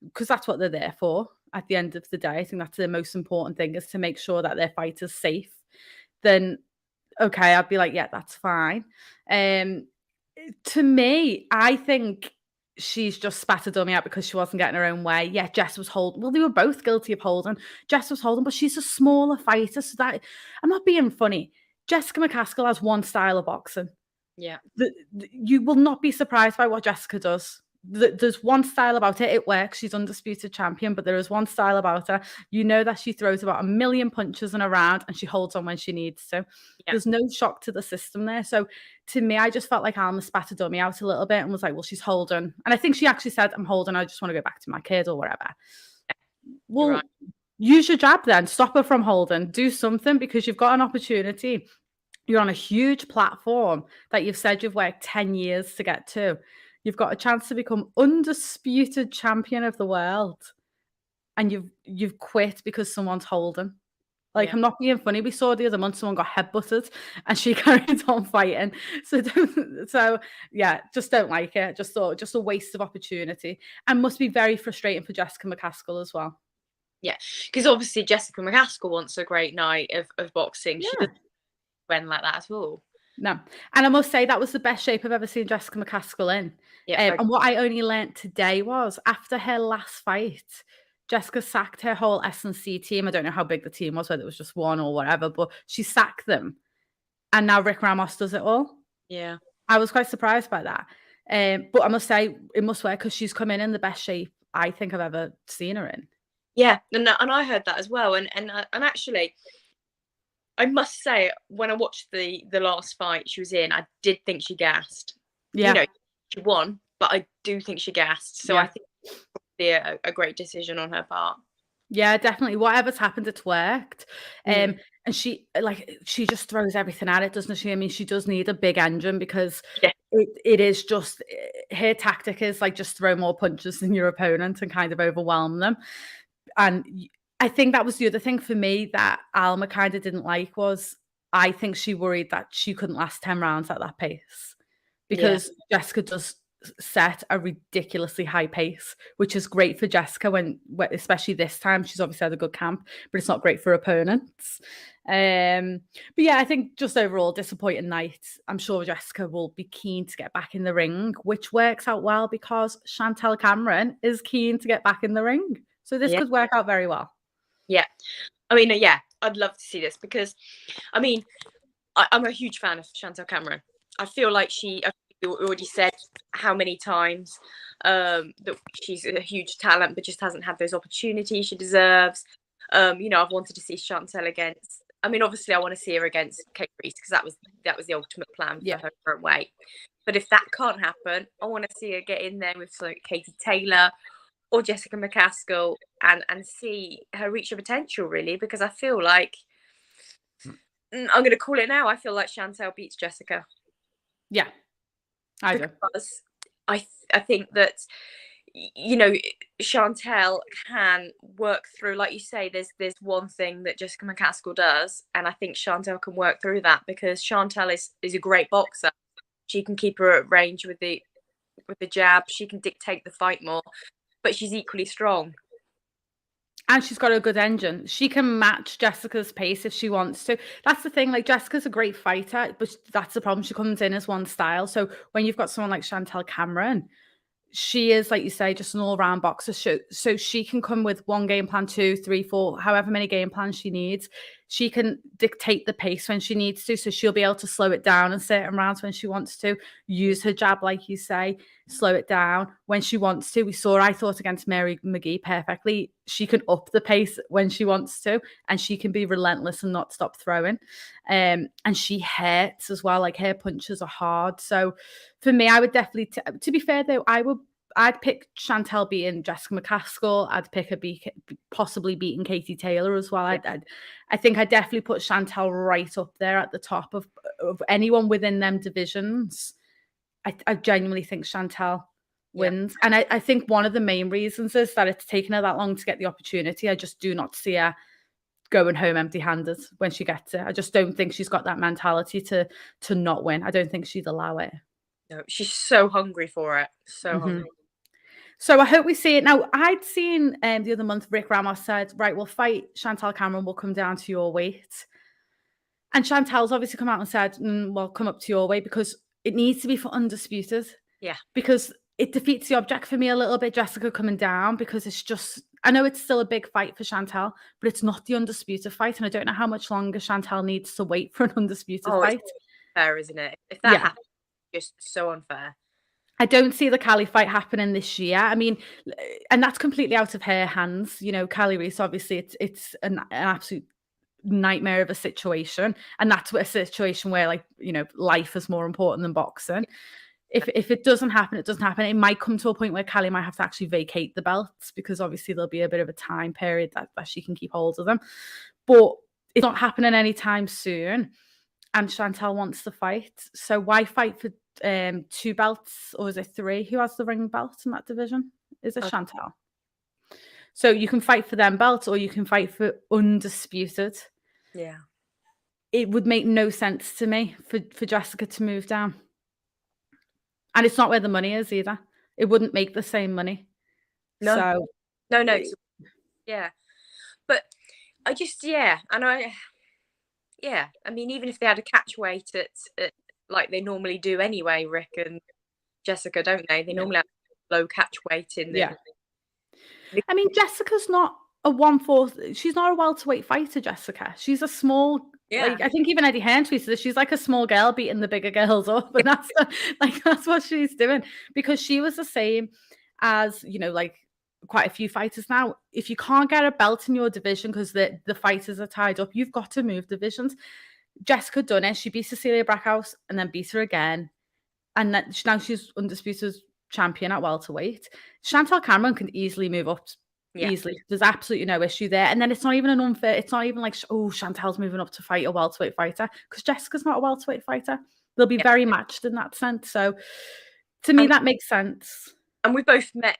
because that's what they're there for at the end of the day, I think that's the most important thing, is to make sure that their fighter's safe. Then, okay, I'd be like, yeah, that's fine. To me, I think she's just spat a dummy out because she wasn't getting her own way. Yeah, Jess was holding. Well, they were both guilty of holding. Jess was holding, but she's a smaller fighter. So that, I'm not being funny. Jessica McCaskill has one style of boxing. Yeah. You will not be surprised by what Jessica does. there's one style about it. It works. She's undisputed champion, but there is one style about her. You know that she throws about 1 million punches in a round and she holds on when she needs to. Yeah. There's no shock to the system there. So to me, I just felt like Alma spat a dummy out a little bit and was like, well, she's holding. And I think she actually said, I'm holding. I just want to go back to my kid or whatever. Well, right. Use your jab then. Stop her from holding. Do something, because you've got an opportunity. You're on a huge platform that you've said you've worked 10 years to get to. You've got a chance to become undisputed champion of the world. And you've quit because someone's holding. Like, Yeah. I'm not being funny. We saw the other month someone got headbutted and she carried on fighting. So yeah, just don't like it. Just a waste of opportunity, and must be very frustrating for Jessica McCaskill as well. Yeah, because obviously Jessica McCaskill wants a great night of boxing. Yeah. She doesn't win like that at all. No. And I must say that was the best shape I've ever seen Jessica McCaskill in. Yeah. And what I only learnt today was, after her last fight, Jessica sacked her whole S&C team. I don't know how big the team was, whether it was just one or whatever, but she sacked them. And now Rick Ramos does it all. Yeah. I was quite surprised by that. But I must say, it must work, because she's come in the best shape I think I've ever seen her in. Yeah, and I heard that as well. And actually, I must say, when I watched the last fight she was in, I did think she gassed. Yeah. You know, she won, but I do think she gassed. So Yeah. I think it's probably a great decision on her part. Yeah, definitely. Whatever's happened, it's worked. And she just throws everything at it, doesn't she? I mean, she does need a big engine, because it is just, her tactic is like, just throw more punches than your opponent and kind of overwhelm them. And I think that was the other thing for me that Alma kind of didn't like, was I think she worried that she couldn't last 10 rounds at that pace, because Jessica does set a ridiculously high pace, which is great for Jessica especially this time. She's obviously had a good camp, but it's not great for opponents. But yeah, I think just overall disappointing night. I'm sure Jessica will be keen to get back in the ring, which works out well because Chantelle Cameron is keen to get back in the ring. So this could work out very well. Yeah. I mean, yeah, I'd love to see this, because, I mean, I'm a huge fan of Chantelle Cameron. I feel like she already said how many times that she's a huge talent, but just hasn't had those opportunities she deserves. You know, I've wanted to see Chantelle against, I mean, obviously I want to see her against Karriss, because that was the ultimate plan for her current weight. But if that can't happen, I want to see her get in there with like Katie Taylor or Jessica McCaskill and see her reach her potential, really, because I feel like, I'm going to call it now, I feel like Chantelle beats Jessica. Yeah, I do. Because I think that, you know, Chantelle can work through, like you say, there's one thing that Jessica McCaskill does, and I think Chantelle can work through that, because Chantelle is a great boxer. She can keep her at range with the jab. She can dictate the fight more, but she's equally strong. And she's got a good engine. She can match Jessica's pace if she wants to. That's the thing. Like, Jessica's a great fighter, but that's the problem. She comes in as one style. So when you've got someone like Chantelle Cameron, she is, like you say, just an all-round boxer. So she can come with one game plan, 2, 3, 4, however many game plans she needs. She can dictate the pace when she needs to. So she'll be able to slow it down in certain rounds when she wants to. Use her jab, like you say, slow it down when she wants to. We saw, I thought, against Mary McGee perfectly. She can up the pace when she wants to, and she can be relentless and not stop throwing. And she hurts as well. Like, her punches are hard. So for me, I would definitely, to be fair though, I'd pick Chantelle beating Jessica McCaskill. I'd pick her possibly beating Katie Taylor as well. I think I definitely put Chantelle right up there at the top of anyone within them divisions. I genuinely think Chantelle wins. And I think one of the main reasons is that it's taken her that long to get the opportunity. I just do not see her going home empty-handed when she gets it. I just don't think she's got that mentality to not win. I don't think she'd allow it. No, she's so hungry for it. So hungry. So I hope we see it. Now, I'd seen the other month, Rick Ramos said, right, we'll fight Chantelle Cameron, we'll come down to your weight. And Chantelle's obviously come out and said, well, come up to your weight, because it needs to be for undisputed. Yeah. Because it defeats the object for me a little bit, Jessica coming down, because it's just, I know it's still a big fight for Chantelle, but it's not the undisputed fight. And I don't know how much longer Chantelle needs to wait for an undisputed fight. It's fair, isn't it? If that happens, it's just so unfair. I don't see the Callie fight happening this year. I mean, and that's completely out of her hands. You know, Callie Reese, obviously, it's an absolute nightmare of a situation, and that's a situation where, like, you know, life is more important than boxing. If it doesn't happen, it doesn't happen. It might come to a point where Callie might have to actually vacate the belts, because obviously there'll be a bit of a time period that she can keep hold of them. But it's not happening anytime soon. And Chantelle wants to fight. So why fight for 2 belts, or is it 3? Who has the ring belt in that division? Is it Chantelle? So you can fight for them belts, or you can fight for undisputed. Yeah. It would make no sense to me for Jessica to move down. And it's not where the money is either. It wouldn't make the same money. No. So No. Yeah. But I just, I mean, even if they had a catch weight at like they normally do anyway, Rick and Jessica, don't they? They normally have low catch weight in there. I mean, Jessica's not a 1/4. She's not a welterweight fighter, Jessica. She's a small, like, I think even Eddie Hearn tweeted this, she's like a small girl beating the bigger girls up. And that's that's what she's doing, because she was the same as, you know, like quite a few fighters now. If you can't get a belt in your division because the fighters are tied up, you've got to move divisions. Jessica done it. She beat Cecilia Brackhouse and then beat her again. And now she's undisputed champion at welterweight. Chantelle Cameron can easily move up. Easily. There's absolutely no issue there. And then it's not even an unfair, it's not even like, oh, Chantelle's moving up to fight a welterweight fighter, because Jessica's not a welterweight fighter. They'll be very matched in that sense. So to me, that makes sense. And we both met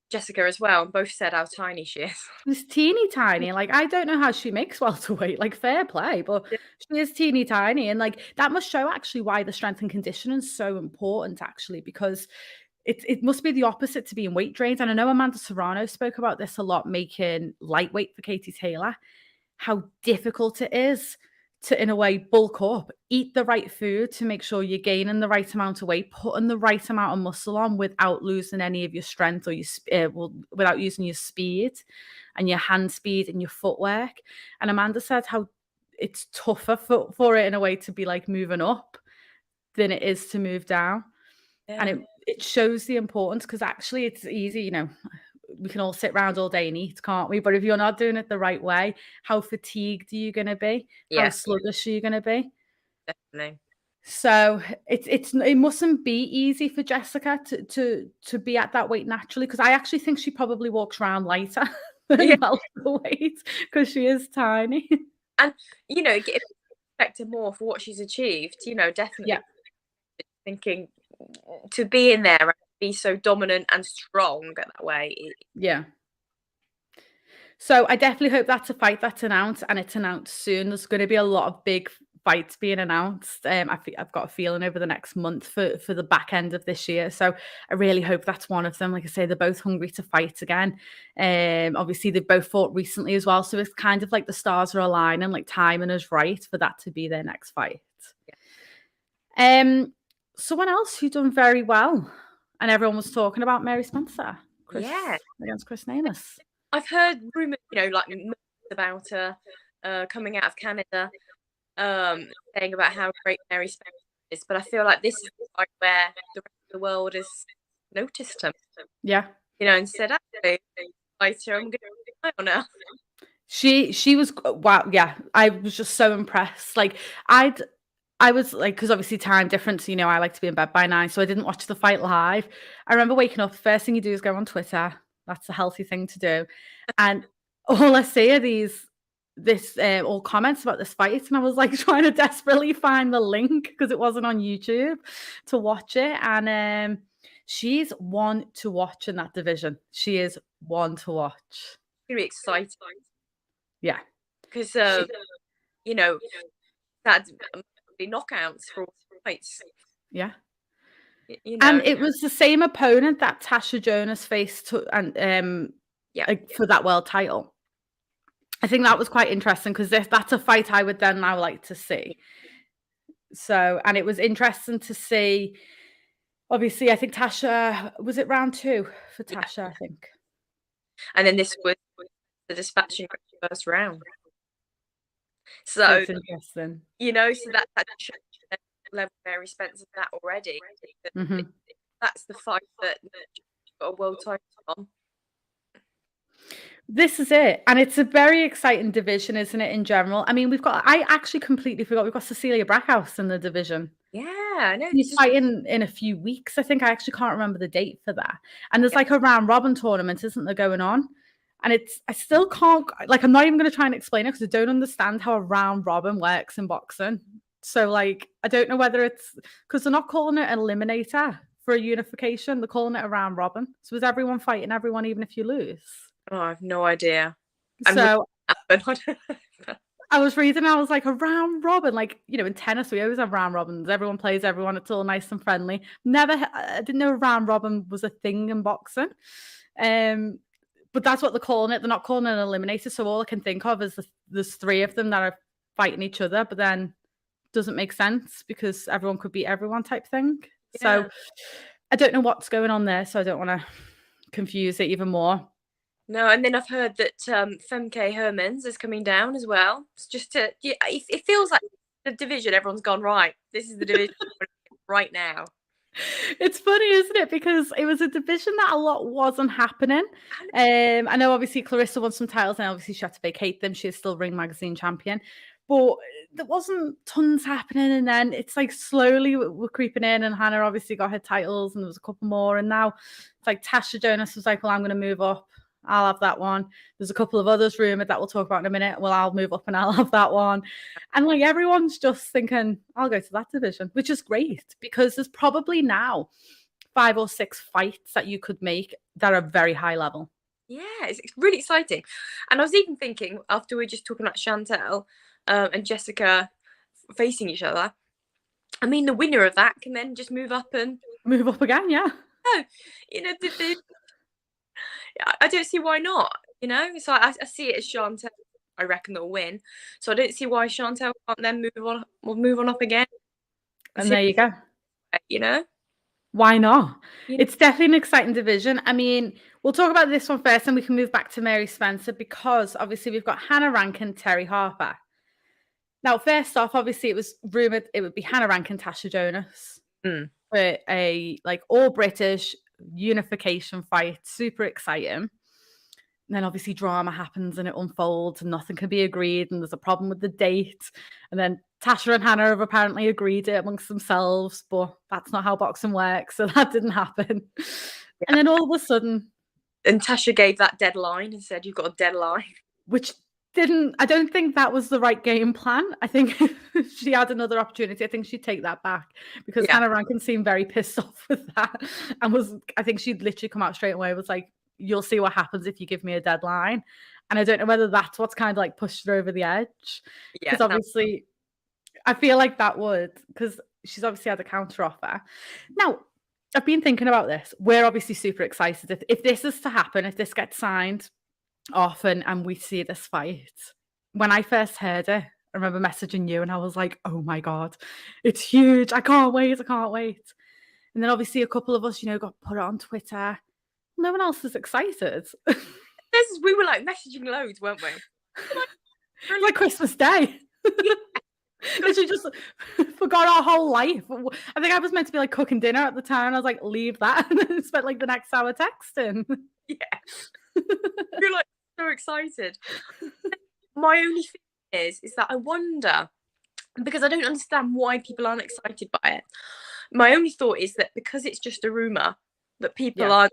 Jessica as well, and both said how tiny she is. She's teeny tiny. Like, I don't know how she makes welterweight. Like, fair play, but she is teeny tiny. And like, that must show actually why the strength and conditioning is so important, actually, because it must be the opposite to being weight drained. And I know Amanda Serrano spoke about this a lot, making lightweight for Katie Taylor, how difficult it is to, in a way, bulk up, eat the right food to make sure you're gaining the right amount of weight, putting the right amount of muscle on without losing any of your strength, or your without using your speed and your hand speed and your footwork. And Amanda said how it's tougher for it in a way to be like moving up than it is to move down. And it shows the importance, because actually it's easy, you know, we can all sit around all day and eat, can't we? But if you're not doing it the right way, how fatigued are you going to be? How sluggish are you going to be? Definitely. So it mustn't be easy for Jessica to be at that weight naturally, because I actually think she probably walks around lighter than welterweight, because she is tiny. And, you know, expect her more for what she's achieved, you know, definitely thinking to be in there and be so dominant and strong that way. So I definitely hope that's a fight that's announced, and it's announced soon. There's going to be a lot of big fights being announced. I've got a feeling over the next month for the back end of this year. So I really hope that's one of them. Like I say, they're both hungry to fight again. Obviously they've both fought recently as well. So it's kind of like the stars are aligning, like timing is right for that to be their next fight. Someone else who done very well, and everyone was talking about, Mary Spencer. Against Chris Namus. I've heard rumours, you know, like about her coming out of Canada, saying about how great Mary Spencer is, but I feel like this is like where the rest of the world has noticed him. Yeah. You know, and said, actually, I'm going to rely on her. She was, wow, yeah. I was just so impressed. Like, I was like, because obviously time difference, you know, I like to be in bed by 9, so I didn't watch the fight live. I remember waking up, first thing you do is go on Twitter. That's a healthy thing to do. And all I see are all comments about this fight. And I was like trying to desperately find the link, because it wasn't on YouTube, to watch it. And she's one to watch in that division. She is one to watch. It's going to be exciting. Yeah. Because, you know, that's knockouts for all fights. Yeah. You know. And it was the same opponent that Tasha Jonas faced for that world title. I think that was quite interesting, because that's a fight I would then now like to see. So, and it was interesting to see. Obviously, I think Tasha, was it round 2 for Tasha? I think. And then this was the dispatching first round. So it's interesting. You know, so that level Mary Spencer's at already. Mm-hmm. That's the fight that got a world title on. This is it. And it's a very exciting division, isn't it, in general? I mean, I actually completely forgot, we've got Cecilia Brackhouse in the division. Yeah, I know. She's fighting in a few weeks, I think. I actually can't remember the date for that. And there's like a round robin tournament, isn't there, going on? And I still can't, like, I'm not even going to try and explain it because I don't understand how a round robin works in boxing. So, like, I don't know whether it's because they're not calling it an eliminator for a unification. They're calling it a round robin. So is everyone fighting everyone, even if you lose? Oh, I have no idea. So I was reading, I was like, a round robin, like, you know, in tennis, we always have round robins. Everyone plays everyone. It's all nice and friendly. I didn't know a round robin was a thing in boxing. But that's what they're calling it. They're not calling it an eliminator. So all I can think of is there's three of them that are fighting each other, but then doesn't make sense because everyone could beat everyone type thing. Yeah. So I don't know what's going on there. So I don't want to confuse it even more. No, and then I've heard that Femke Hermans is coming down as well. It's just it feels like the division, everyone's gone, right, this is the division right now. It's funny, isn't it? Because it was a division that a lot wasn't happening. I know obviously Clarissa won some titles and obviously she had to vacate them. She is still Ring Magazine champion. But there wasn't tons happening. And then it's like slowly we're creeping in and Hannah obviously got her titles and there was a couple more. And now it's like Tasha Jonas was like, well, I'm going to move up. I'll have that one. There's a couple of others rumored that we'll talk about in a minute. Well, I'll move up and I'll have that one. And like everyone's just thinking, I'll go to that division, which is great because there's probably now 5 or 6 fights that you could make that are very high level. Yeah, it's really exciting. And I was even thinking after we were just talking about Chantelle and Jessica facing each other, I mean, the winner of that can then just move up again. Yeah. Oh, you know, I don't see why not, you know. So I see it as Chantelle. I reckon they'll win. So I don't see why Chantelle can't then move on up again. And there you go. You know, why not? It's definitely an exciting division. I mean, we'll talk about this one first, and we can move back to Mary Spencer because obviously we've got Hannah Rankin, Terri Harper. Now, first off, obviously it was rumored it would be Hannah Rankin, Tasha Jonas for a like all British unification fight, super exciting. And then obviously drama happens and it unfolds and nothing can be agreed and there's a problem with the date. And then Tasha and Hannah have apparently agreed it amongst themselves, but that's not how boxing works. So that didn't happen. Yeah. And then all of a sudden. And Tasha gave that deadline and said, you've got a deadline. Which I don't think that was the right game plan. I think if she had another opportunity, I think she'd take that back because Hannah Rankin seemed very pissed off with that and I think she'd literally come out straight away, was like, you'll see what happens if you give me a deadline. And I don't know whether that's what's kind of like pushed her over the edge. Because obviously, I feel like that would, because she's obviously had a counter offer. Now, I've been thinking about this. We're obviously super excited. If this is to happen, if this gets signed off and we see this fight, when I first heard it, I remember messaging you and I was like, oh my God, it's huge. I can't wait. And then obviously a couple of us, got put it on Twitter. No one else is excited. We were like messaging loads, weren't we? like Christmas Day. Literally just forgot our whole life. I think I was meant to be like cooking dinner at the time. I was like, leave that. And then spent like the next hour texting. Yeah. You're like so excited. My only thing is that I wonder, because I don't understand why people aren't excited by it. My only thought is that because it's just a rumour, that people aren't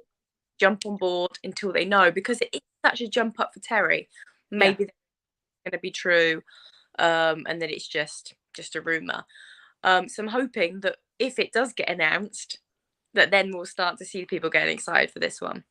jump on board until they know, because it is such a jump up for Terri. Maybe that's going to be true, and that it's just a rumour. So I'm hoping that if it does get announced, that then we'll start to see people getting excited for this one.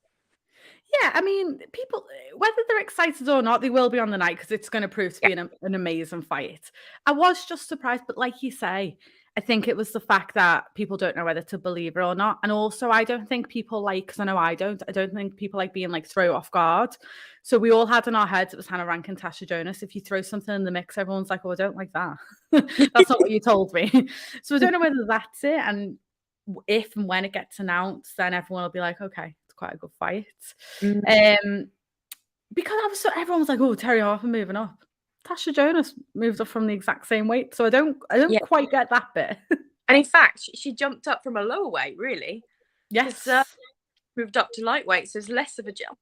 Yeah, I mean, people, whether they're excited or not, they will be on the night because it's going to prove to be an amazing fight. I was just surprised, but like you say, I think it was the fact that people don't know whether to believe it or not. And also, I don't think people because I know I don't think people like being like thrown off guard. So we all had in our heads, it was Hannah Rankin, Tasha Jonas. If you throw something in the mix, everyone's like, oh, I don't like that. That's not what you told me. So I don't know whether that's it. And if and when it gets announced, then everyone will be like, okay, it's quite a good fight. Because everyone was like, oh, Terri Harper moving up. Tasha Jonas moved up from the exact same weight, so I don't quite get that bit. And in fact, she jumped up from a lower weight, really. Yes. Moved up to lightweight, so it's less of a jump.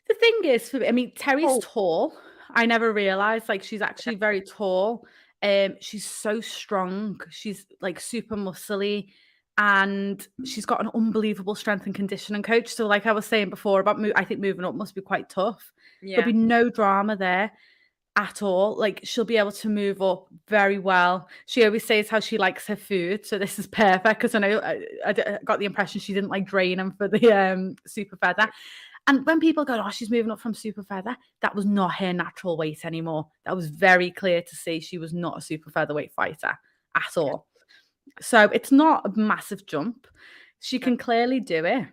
The thing is, for me, I mean, Terri's tall. I never realized, like, she's actually very tall. She's so strong. She's like super muscly, and she's got an unbelievable strength and conditioning coach. So, like I was saying before about, I think moving up must be quite tough. Yeah. There'll be no drama there at all. Like, she'll be able to move up very well. She always says how she likes her food, so this is perfect, because I know I got the impression she didn't like draining for the super feather. And when people go, oh, she's moving up from super feather, that was not her natural weight anymore. That was very clear to see she was not a super featherweight fighter at all. So it's not a massive jump. She can clearly do it.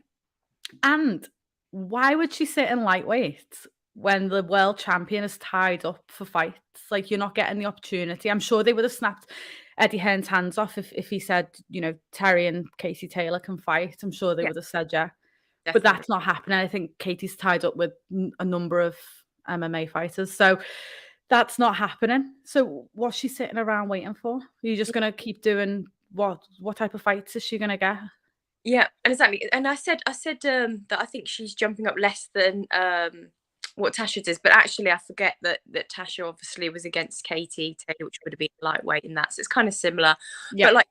And why would she sit in lightweight when the world champion is tied up for fights? Like, you're not getting the opportunity. I'm sure they would have snapped Eddie Hearn's hands off if he said, you know, Terri and Katie Taylor can fight. I'm sure they would have said, yeah. Definitely. But that's not happening. I think Katie's tied up with a number of MMA fighters. So that's not happening. So what's she sitting around waiting for? Are you just going to keep doing what type of fights is she going to get? Yeah, exactly. And I said that I think she's jumping up less than what Tasha does, but actually I forget that Tasha obviously was against Katie Taylor, which would have been lightweight in that. So it's kind of similar. Yeah. But like,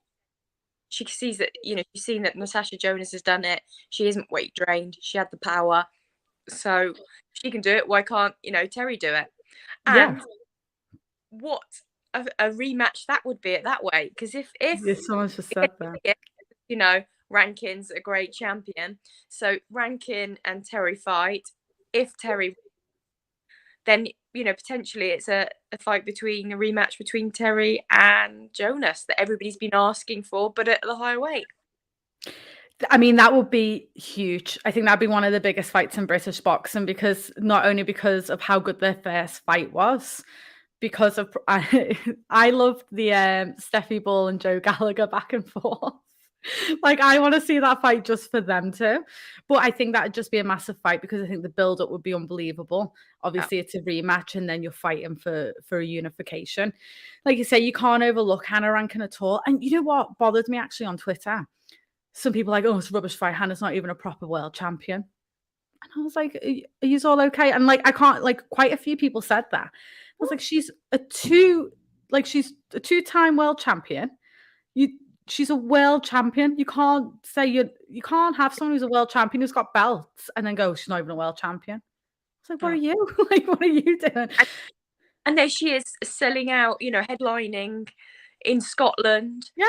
she sees that, you know, she's seen that Natasha Jonas has done it. She isn't weight drained. She had the power. So she can do it. Why can't, you know, Terri do it? And what a rematch that would be at that weight. Because if someone just said that. You know, Rankin's a great champion. So Rankin and Terri fight. If Terri, then, you know, potentially it's a rematch between Terri and Jonas that everybody's been asking for, but at the higher weight. I mean, that would be huge. I think that'd be one of the biggest fights in British boxing, because not only because of how good their first fight was, because of I loved the Steffi Bull and Joe Gallagher back and forth. Like, I want to see that fight just for them too. But I think that would just be a massive fight, because I think the build-up would be unbelievable. Obviously, it's a rematch, and then you're fighting for a unification. Like you say, you can't overlook Hannah Rankin at all. And you know what bothered me actually on Twitter? Some people are like, oh, it's a rubbish fight. Hannah's not even a proper world champion. And I was like, are you all okay? And like, I can't, like, quite a few people said that. I was like, she's a two-time world champion. She's a world champion. You can't say you can't have someone who's a world champion who's got belts and then go, she's not even a world champion. It's like, what are you? Like, what are you doing? And there she is, selling out, you know, headlining in Scotland. Yeah.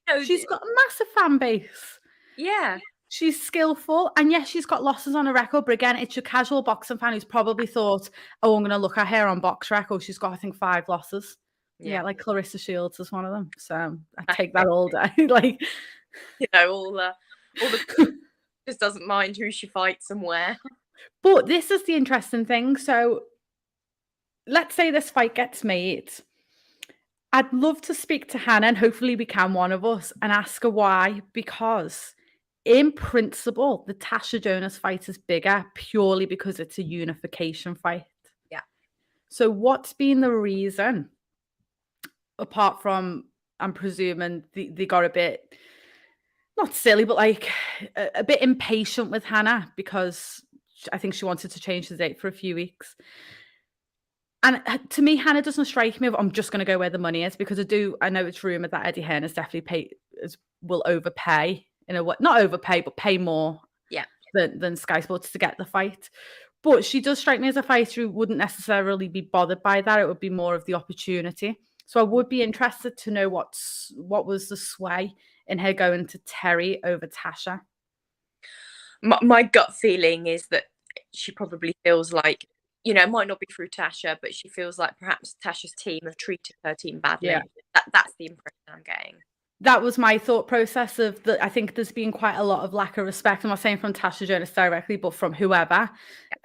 You know, she's got a massive fan base. Yeah. She's skillful. And yes, she's got losses on her record. But again, it's your casual boxing fan who's probably thought, oh, I'm going to look at her on Box Rec. Oh, she's got, I think, 5 losses. Yeah, like Clarissa Shields is one of them. So I take that all day. Like, you know, all the just doesn't mind who she fights and where. But this is the interesting thing. So let's say this fight gets made. I'd love to speak to Hannah, and hopefully we can, one of us, and ask her why. Because in principle, the Tasha Jonas fight is bigger purely because it's a unification fight. Yeah. So what's been the reason? Apart from, I'm presuming they got a bit, not silly, but like a bit impatient with Hannah, because I think she wanted to change the date for a few weeks. And to me, Hannah doesn't strike me of, I'm just going to go where the money is, because I know it's rumored that Eddie Hearn is definitely will overpay, in a way, not overpay, but pay more than Sky Sports to get the fight. But she does strike me as a fighter who wouldn't necessarily be bothered by that. It would be more of the opportunity. So I would be interested to know what was the sway in her going to Terri over Tasha. My gut feeling is that she probably feels like, you know, it might not be through Tasha, but she feels like perhaps Tasha's team have treated her team badly. Yeah. That's the impression I'm getting. That was my thought process of I think there's been quite a lot of lack of respect. I'm not saying from Tasha Jonas directly, but from whoever.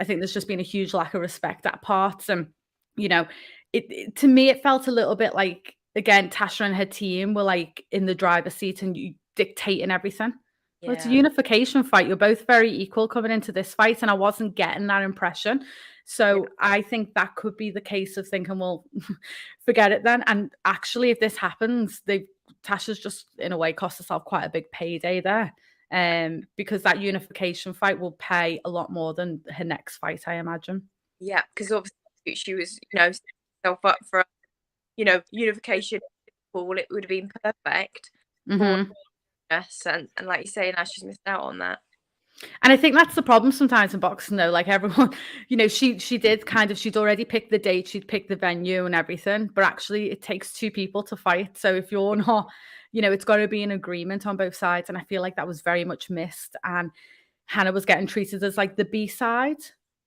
I think there's just been a huge lack of respect at parts. And, you know, to me, it felt a little bit like, again, Tasha and her team were like in the driver's seat and you dictating everything. Yeah. Well, it's a unification fight. You're both very equal coming into this fight, and I wasn't getting that impression. So I think that could be the case of thinking, well, forget it then. And actually, if this happens, Tasha's just in a way cost herself quite a big payday there. Because that unification fight will pay a lot more than her next fight, I imagine. Yeah, because obviously she was, setting herself up for, unification. Well, it would have been perfect for us, and like you say, now she's missed out on that. And I think that's the problem sometimes in boxing, though. Like everyone, she did she'd already picked the date, she'd picked the venue and everything, but actually it takes two people to fight. So if you're not, it's got to be an agreement on both sides. And I feel like that was very much missed. And Hannah was getting treated as like the B side,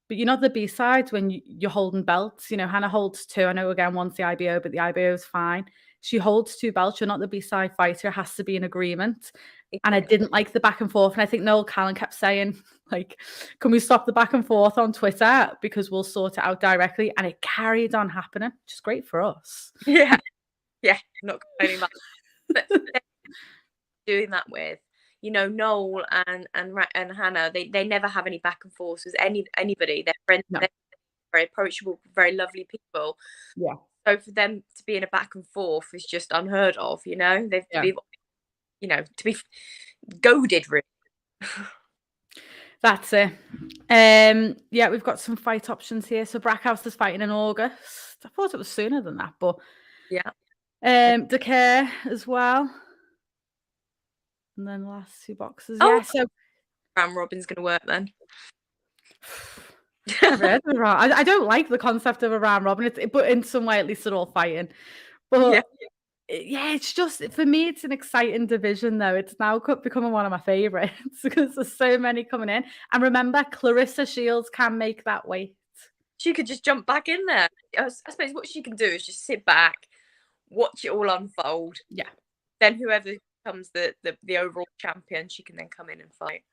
but you're not the B side when you're holding belts. Hannah holds two. I know again, one's the IBO, but the IBO is fine. She holds two belts. You're not the B side fighter. It has to be an agreement. And I didn't like the back and forth. And I think Noel Callan kept saying, like, can we stop the back and forth on Twitter because we'll sort it out directly? And it carried on happening, which is great for us. Yeah. Yeah. Not complaining much. But doing that with, Noel and Hannah, they never have any back and forths with anybody. They're friends, they're very approachable, very lovely people. Yeah. So for them to be in a back and forth is just unheard of, They've to be goaded, really. That's it. We've got some fight options here. So Brackhouse is fighting in August. I thought it was sooner than that, but Decare as well. And then the last two boxes. So round robin's going to work then. I don't like the concept of a round robin, but in some way at least they're all fighting. But it's just, for me, it's an exciting division though. It's now becoming one of my favorites because there's so many coming in. And remember, Clarissa Shields can make that weight. She could just jump back in there. I suppose what she can do is just sit back, watch it all unfold. Yeah. Then whoever becomes the overall champion, she can then come in and fight.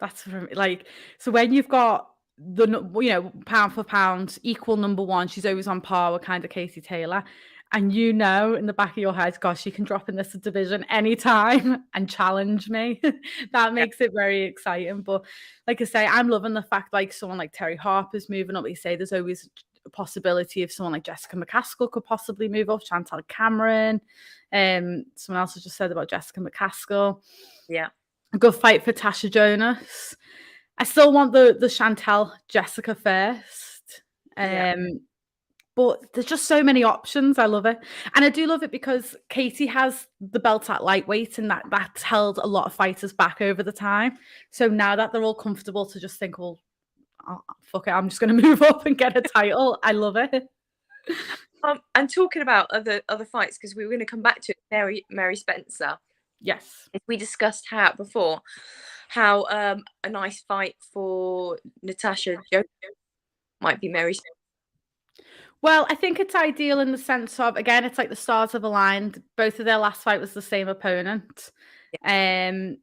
That's like, so when you've got the pound for pound equal number one, she's always on par with kind of Katie Taylor, and in the back of your head, gosh, she can drop in this division anytime and challenge me. That makes it very exciting. But like I say, I'm loving the fact like someone like Terri Harper's moving up. You say there's always a possibility of someone like Jessica McCaskill could possibly move up, Chantelle Cameron. Someone else has just said about Jessica McCaskill. Yeah. A good fight for Tasha Jonas. I still want the Chantelle Jessica first. But there's just so many options. I love it. And I do love it because Katie has the belt at lightweight, and that's held a lot of fighters back over the time. So now that they're all comfortable to just think, well, fuck it, I'm just going to move up and get a title. I love it. And talking about other fights, because we were going to come back to it, Mary Spencer. Yes. We discussed how a nice fight for Natasha Jonas might be Mary Spencer. Well, I think it's ideal in the sense of, again, it's like the stars have aligned. Both of their last fight was the same opponent. Yeah.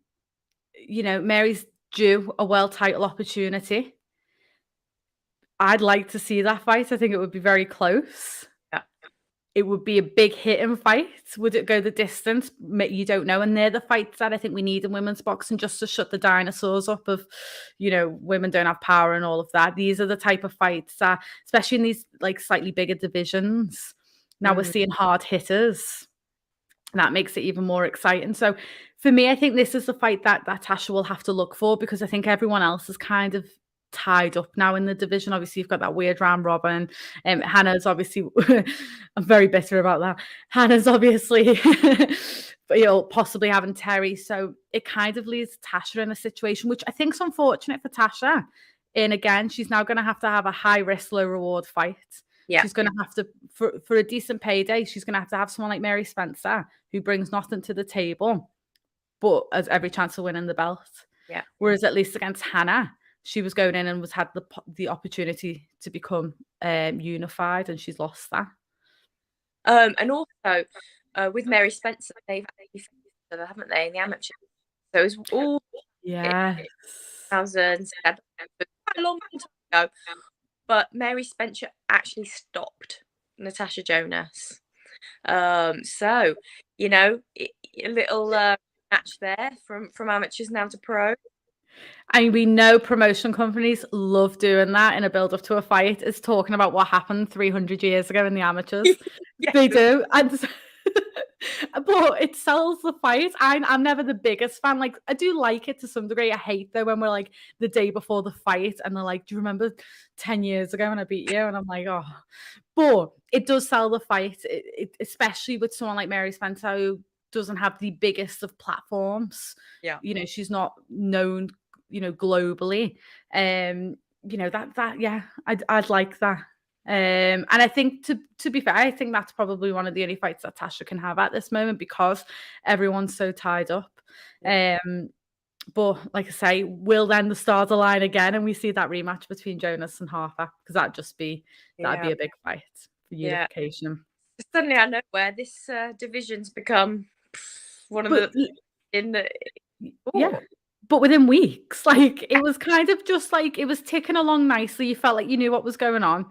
Mary's due a world title opportunity. I'd like to see that fight. I think it would be very close. Yeah. It would be a big hitting fight. Would it go the distance? You don't know. And they're the fights that I think we need in women's boxing just to shut the dinosaurs up of, women don't have power and all of that. These are the type of fights that, especially in these like slightly bigger divisions, now we're seeing hard hitters. That makes it even more exciting. So for me, I think this is the fight that Tasha will have to look for, because I think everyone else is kind of tied up now in the division. Obviously, you've got that weird round robin. Hannah's obviously, I'm very bitter about that. Hannah's obviously, possibly having Terri. So it kind of leaves Tasha in a situation, which I think is unfortunate for Tasha. And again, she's now going to have a high risk, low reward fight. Yeah. She's going to have to, for a decent payday, she's going to have someone like Mary Spencer, who brings nothing to the table, but has every chance of winning the belt. Yeah. Whereas at least against Hannah, she was going in and had the opportunity to become unified, and she's lost that. And also with Mary Spencer, they've actually each other, haven't they, in the amateur? So it was all 2007, quite a long time ago. But Mary Spencer actually stopped Natasha Jonas. So a little match there from amateurs now to pro. And we know promotion companies love doing that in a build-up to a fight, is talking about what happened 300 years ago in the amateurs. They do. And But it sells the fight. I'm never the biggest fan. Like, I do like it to some degree. I hate though when we're like the day before the fight and they're like, "Do you remember 10 years ago when I beat you?" And I'm like, "Oh." But it does sell the fight, especially with someone like Mary Spencer who doesn't have the biggest of platforms. Yeah. You know, she's not known, globally. Yeah, I'd like that. And I think to be fair, I think that's probably one of the only fights that Tasha can have at this moment because everyone's so tied up. But like I say, will then the stars align again and we see that rematch between Jonas and Harper? Because that'd be a big fight for unification. Suddenly I know where this division's become one of But within weeks, like it was kind of just like it was ticking along nicely. You felt like you knew what was going on.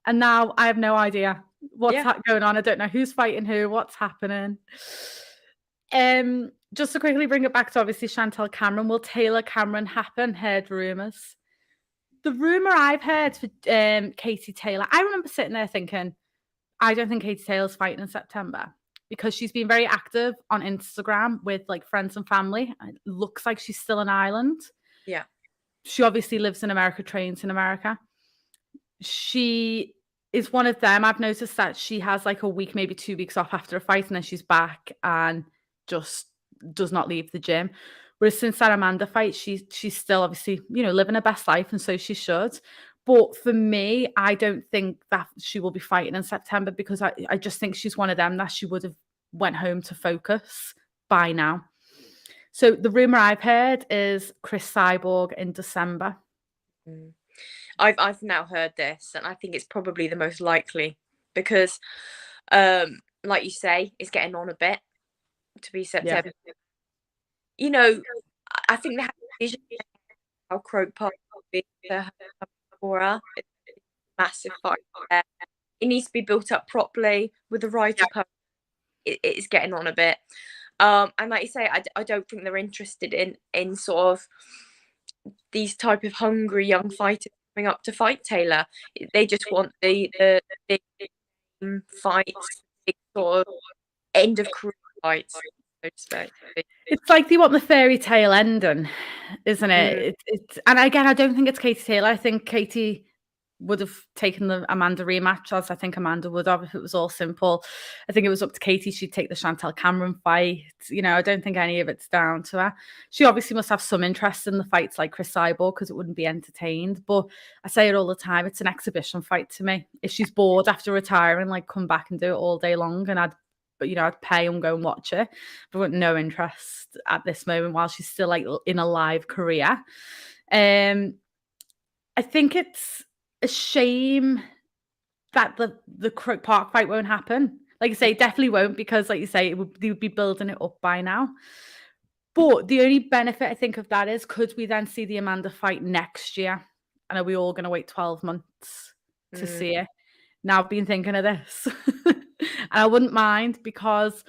And now I have no idea what's going on. I don't know who's fighting who, what's happening. Just to quickly bring it back to obviously Chantelle Cameron, will Taylor Cameron happen? Heard rumours. The rumour I've heard for Katie Taylor, I remember sitting there thinking, I don't think Katie Taylor's fighting in September because she's been very active on Instagram with like friends and family. It looks like she's still in Ireland. Yeah. She obviously lives in America, trains in America. She is one of them. I've noticed that she has like a week, maybe 2 weeks off after a fight, and then she's back and just does not leave the gym. Whereas since that Amanda fight, she's still obviously, living her best life, and so she should. But for me, I don't think that she will be fighting in September because I just think she's one of them that she would have went home to focus by now. So the rumor I've heard is Cris Cyborg in December. I've now heard this, and I think it's probably the most likely because, like you say, it's getting on a bit to be September. Yeah. I think they have a vision how Croke Park will be for her. It's a massive fight there. It needs to be built up properly with the right opponent. It's getting on a bit. And like you say, I don't think they're interested in sort of these type of hungry young fighters coming up to fight Taylor. They just want the big fights, big sort of end of career fights. It's like they want the fairy tale ending, isn't it? It's and again, I don't think it's Katie Taylor. I think Katie would have taken the Amanda rematch, as I think Amanda would have if it was all simple. I think it was up to Katie. She'd take the Chantelle Cameron fight. I don't think any of it's down to her. She obviously must have some interest in the fights like Cris Cyborg because it wouldn't be entertained. But I say it all the time, it's an exhibition fight to me. If she's bored after retiring, like come back and do it all day long, and I'd pay and go and watch it. But I've got no interest at this moment while she's still like in a live career. I think it's a shame that the Croke Park fight won't happen. Like I say, it definitely won't because, like you say, they would be building it up by now. But the only benefit I think of that is, could we then see the Amanda fight next year? And are we all going to wait 12 months to see it? Now I've been thinking of this. And I wouldn't mind because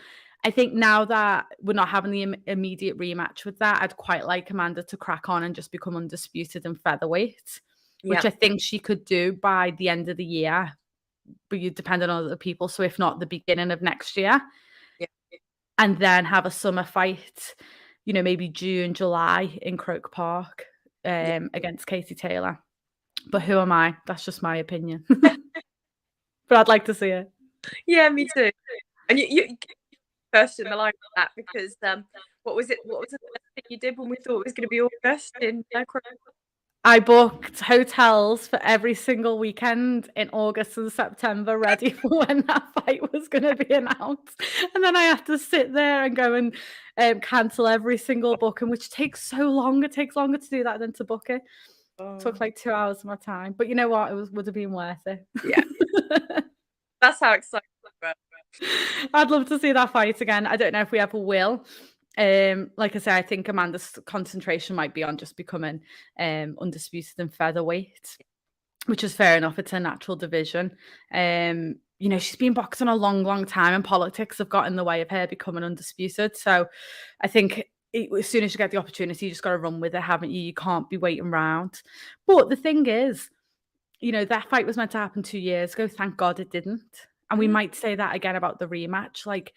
I think now that we're not having the immediate rematch with that, I'd quite like Amanda to crack on and just become undisputed in featherweight. Which I think she could do by the end of the year, but you depend on other people. So if not, the beginning of next year, and then have a summer fight, maybe June, July in Croke Park against Katie Taylor. But who am I? That's just my opinion. But I'd like to see it. Yeah, me too. And you first in the line for that because what was it? What was the first thing you did when we thought it was going to be August in Croke Park? I booked hotels for every single weekend in August and September, ready for when that fight was going to be announced. And then I had to sit there and go and cancel every single booking, which takes so long. It takes longer to do that than to book it. It took like 2 hours of my time. But you know what? It would have been worth it. Yeah. That's how exciting I'd love to see that fight again. I don't know if we ever will. Like I say, I think Amanda's concentration might be on just becoming undisputed in featherweight, which is fair enough. It's a natural division. She's been boxing a long, long time, and politics have got in the way of her becoming undisputed. So I think as soon as you get the opportunity, you just got to run with it, haven't you? You can't be waiting around. But the thing is, that fight was meant to happen 2 years ago. Thank God it didn't. And we might say that again about the rematch. Like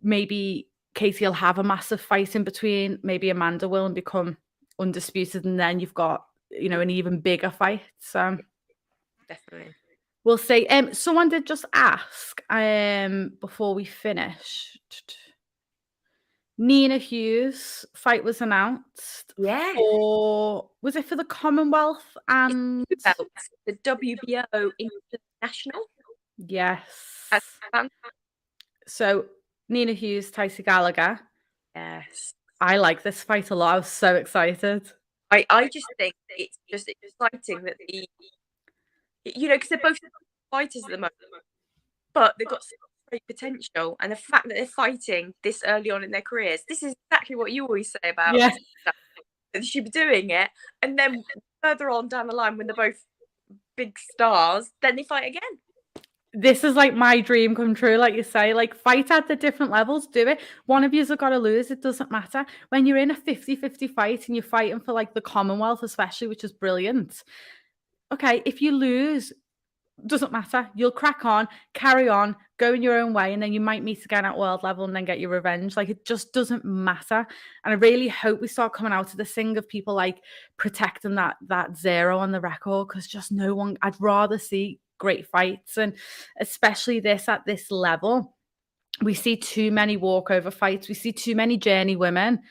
maybe Katie will have a massive fight in between. Maybe Amanda will and become undisputed. And then you've got, an even bigger fight. So Definitely. we'll see. Someone did just ask before we finished. Nina Hughes fight was announced. Yeah. Was it for the Commonwealth and the WBO International? Yes. So Nina Hughes, Tysie Gallagher. Yes. I like this fight a lot. I was so excited. I just think it's just exciting that because they're both fighters at the moment, but they've got such great potential, and the fact that they're fighting this early on in their careers, this is exactly what you always say about they should be doing it, and then further on down the line when they're both big stars, then they fight again. This is like my dream come true, like you say, like fight at the different levels, do it. One of you's got to lose, it doesn't matter. When you're in a 50-50 fight and you're fighting for like the Commonwealth especially, which is brilliant. Okay, if you lose, doesn't matter. You'll crack on, carry on, go in your own way, and then you might meet again at world level and then get your revenge. Like it just doesn't matter. And I really hope we start coming out of this thing of people like protecting that zero on the record, because just no one, I'd rather see great fights, and especially this at this level. We see too many walkover fights. We see too many journey women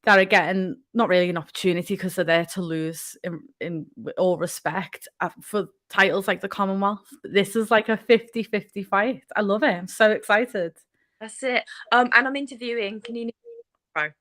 that are getting not really an opportunity because they're there to lose in all respect for titles like the Commonwealth. This is like a 50-50 fight. I love it. I'm so excited. That's it. And I'm interviewing Kanini tomorrow.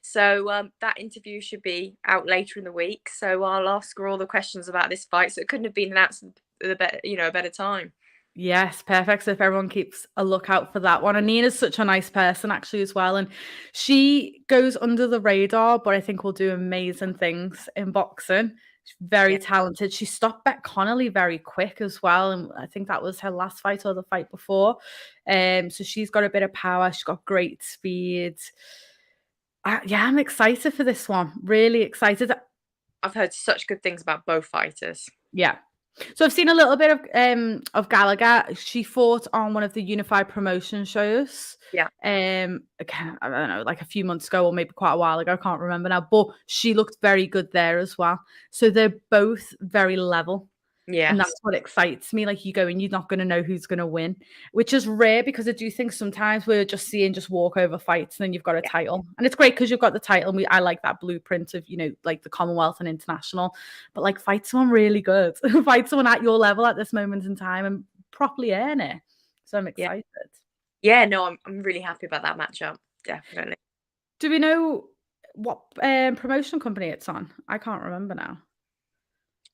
So that interview should be out later in the week. So I'll ask her all the questions about this fight. So it couldn't have been announced at a better time. Yes, perfect. So if everyone keeps a lookout for that one. And Nina's such a nice person actually as well. And she goes under the radar, but I think will do amazing things in boxing. She's very talented. She stopped Beck Connolly very quick as well. And I think that was her last fight or the fight before. So she's got a bit of power. She's got great speed. I'm excited for this one. Really excited. I've heard such good things about both fighters. Yeah. So I've seen a little bit of Gallagher. She fought on one of the Unified Promotion shows. Yeah. Again, I don't know, like a few months ago or maybe quite a while ago. I can't remember now. But she looked very good there as well. So they're both very level. Yeah. And that's what excites me. Like you go and you're not going to know who's going to win, which is rare because I do think sometimes we're just seeing walkover fights and then you've got a title. And it's great because you've got the title. And I like that blueprint of, like the Commonwealth and international. But like fight someone really good. Fight someone at your level at this moment in time and properly earn it. So I'm excited. Yeah, no, I'm really happy about that matchup. Definitely. Do we know what promotion company it's on? I can't remember now.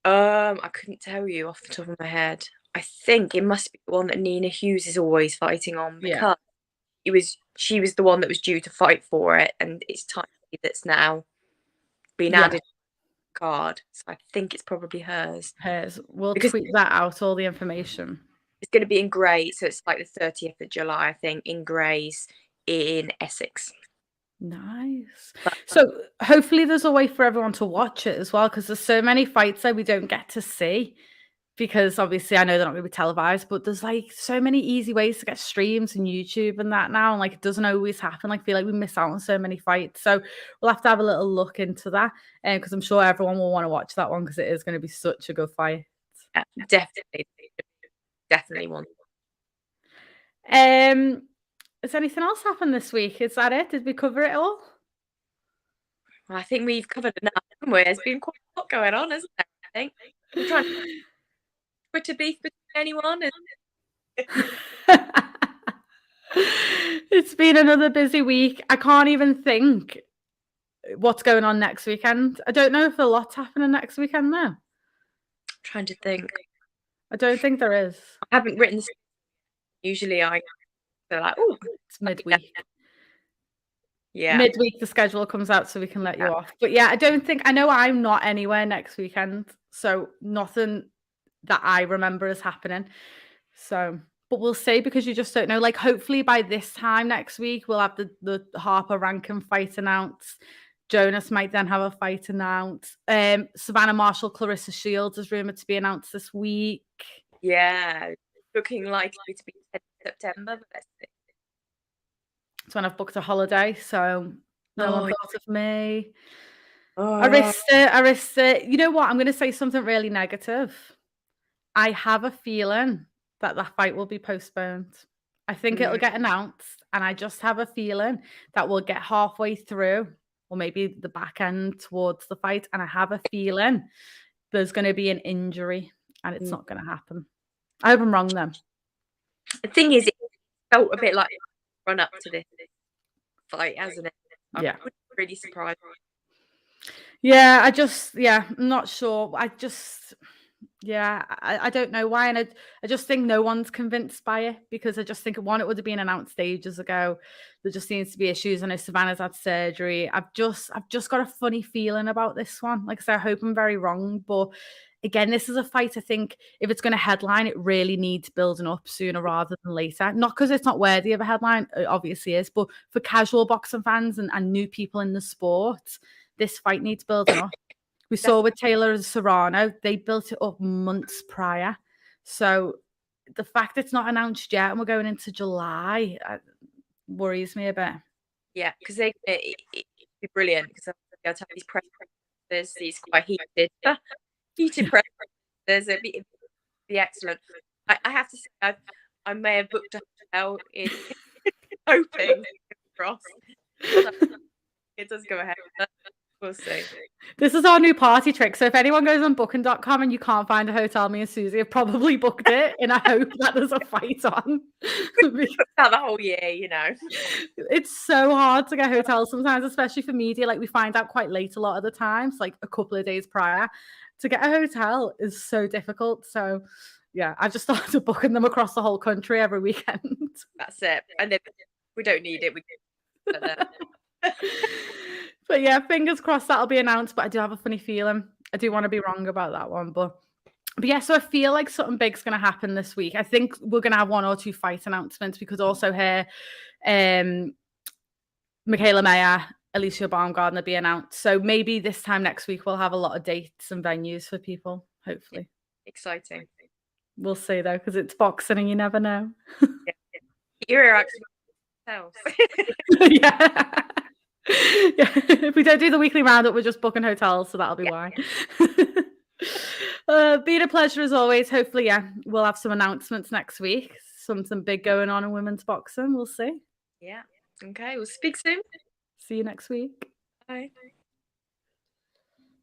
I couldn't tell you off the top of my head. I think it must be the one that Nina Hughes is always fighting on because she was the one that was due to fight for it, and it's Tysie that's now been added to the card. So I think it's probably hers. We'll tweet that out, all the information. It's going to be in Grays, so it's like the 30th of July, I think, in Grays in Essex. Nice. So hopefully there's a way for everyone to watch it as well, because there's so many fights that we don't get to see, because obviously I know they're not going to be televised, but there's like so many easy ways to get streams and YouTube and that now, and like it doesn't always happen. Like I feel like we miss out on so many fights, so we'll have to have a little look into that, and because I'm sure everyone will want to watch that one because it is going to be such a good fight. Definitely one. Has anything else happened this week? Is that it? Did we cover it all? I think we've covered enough, haven't we? There's been quite a lot going on, isn't there? I think. I'm trying to Twitter beef between anyone. It's been another busy week. I can't even think what's going on next weekend. I don't know if a lot's happening next weekend though. I'm trying to think. I don't think there is. I haven't written this. Usually I feel like, oh, it's midweek. Yeah. Midweek the schedule comes out so we can let you off. But yeah, I know I'm not anywhere next weekend. So nothing that I remember is happening. So, but we'll see, because you just don't know. Like hopefully by this time next week, we'll have the Harper Rankin fight announced. Jonas might then have a fight announced. Savannah Marshall, Clarissa Shields is rumoured to be announced this week. Yeah, looking likely to be September, but let's see. It's when I've booked a holiday, so no one thought of me. I risked it. You know what? I'm going to say something really negative. I have a feeling that fight will be postponed. I think it'll get announced, and I just have a feeling that we'll get halfway through, or maybe the back end towards the fight, and I have a feeling there's going to be an injury, and it's not going to happen. I hope I'm wrong, then. The thing is, it felt a bit like run up to this fight, hasn't it? Yeah. I'm really surprised. Yeah, I'm not sure. I don't know why. And I just think no one's convinced by it, because I just think, one, it would have been announced ages ago. There just seems to be issues. I know Savannah's had surgery. I've just got a funny feeling about this one. Like I said, I hope I'm very wrong. But again, this is a fight, I think, if it's going to headline, it really needs building up sooner rather than later. Not because it's not worthy of a headline, it obviously is, but for casual boxing fans and new people in the sport, this fight needs building up. We saw with Taylor and Serrano, they built it up months prior. So the fact it's not announced yet and we're going into July worries me a bit. Yeah, because it'd be brilliant, because I'll have these press conferences, these quite heated press conferences. It'd be excellent. I have to say, I may have booked a hotel in hoping, cross. It does go ahead. We'll see. This is our new party trick. So if anyone goes on booking.com and you can't find a hotel, me and Susie have probably booked it in a hope that there's a fight on. About the whole year, you know. It's so hard to get hotels sometimes, especially for media. Like, we find out quite late a lot of the times, like a couple of days prior. To get a hotel is so difficult. So yeah, I've just started booking them across the whole country every weekend. That's it. And then we don't need it. But yeah, fingers crossed that'll be announced. But I do have a funny feeling. I do want to be wrong about that one. But yeah, so I feel like something big's going to happen this week. I think we're going to have one or two fight announcements, because also here, Michaela Mayer, Alicia Baumgardner be announced. So maybe this time next week we'll have a lot of dates and venues for people, hopefully. Exciting. We'll see, though, because it's boxing and you never know. You're actually hotels. Yeah. Yeah. If we don't do the weekly roundup, we're just booking hotels, so that'll be why. Been a pleasure as always. Hopefully, we'll have some announcements next week. Something big going on in women's boxing. We'll see. Yeah. Okay, we'll speak soon. See you next week. Bye.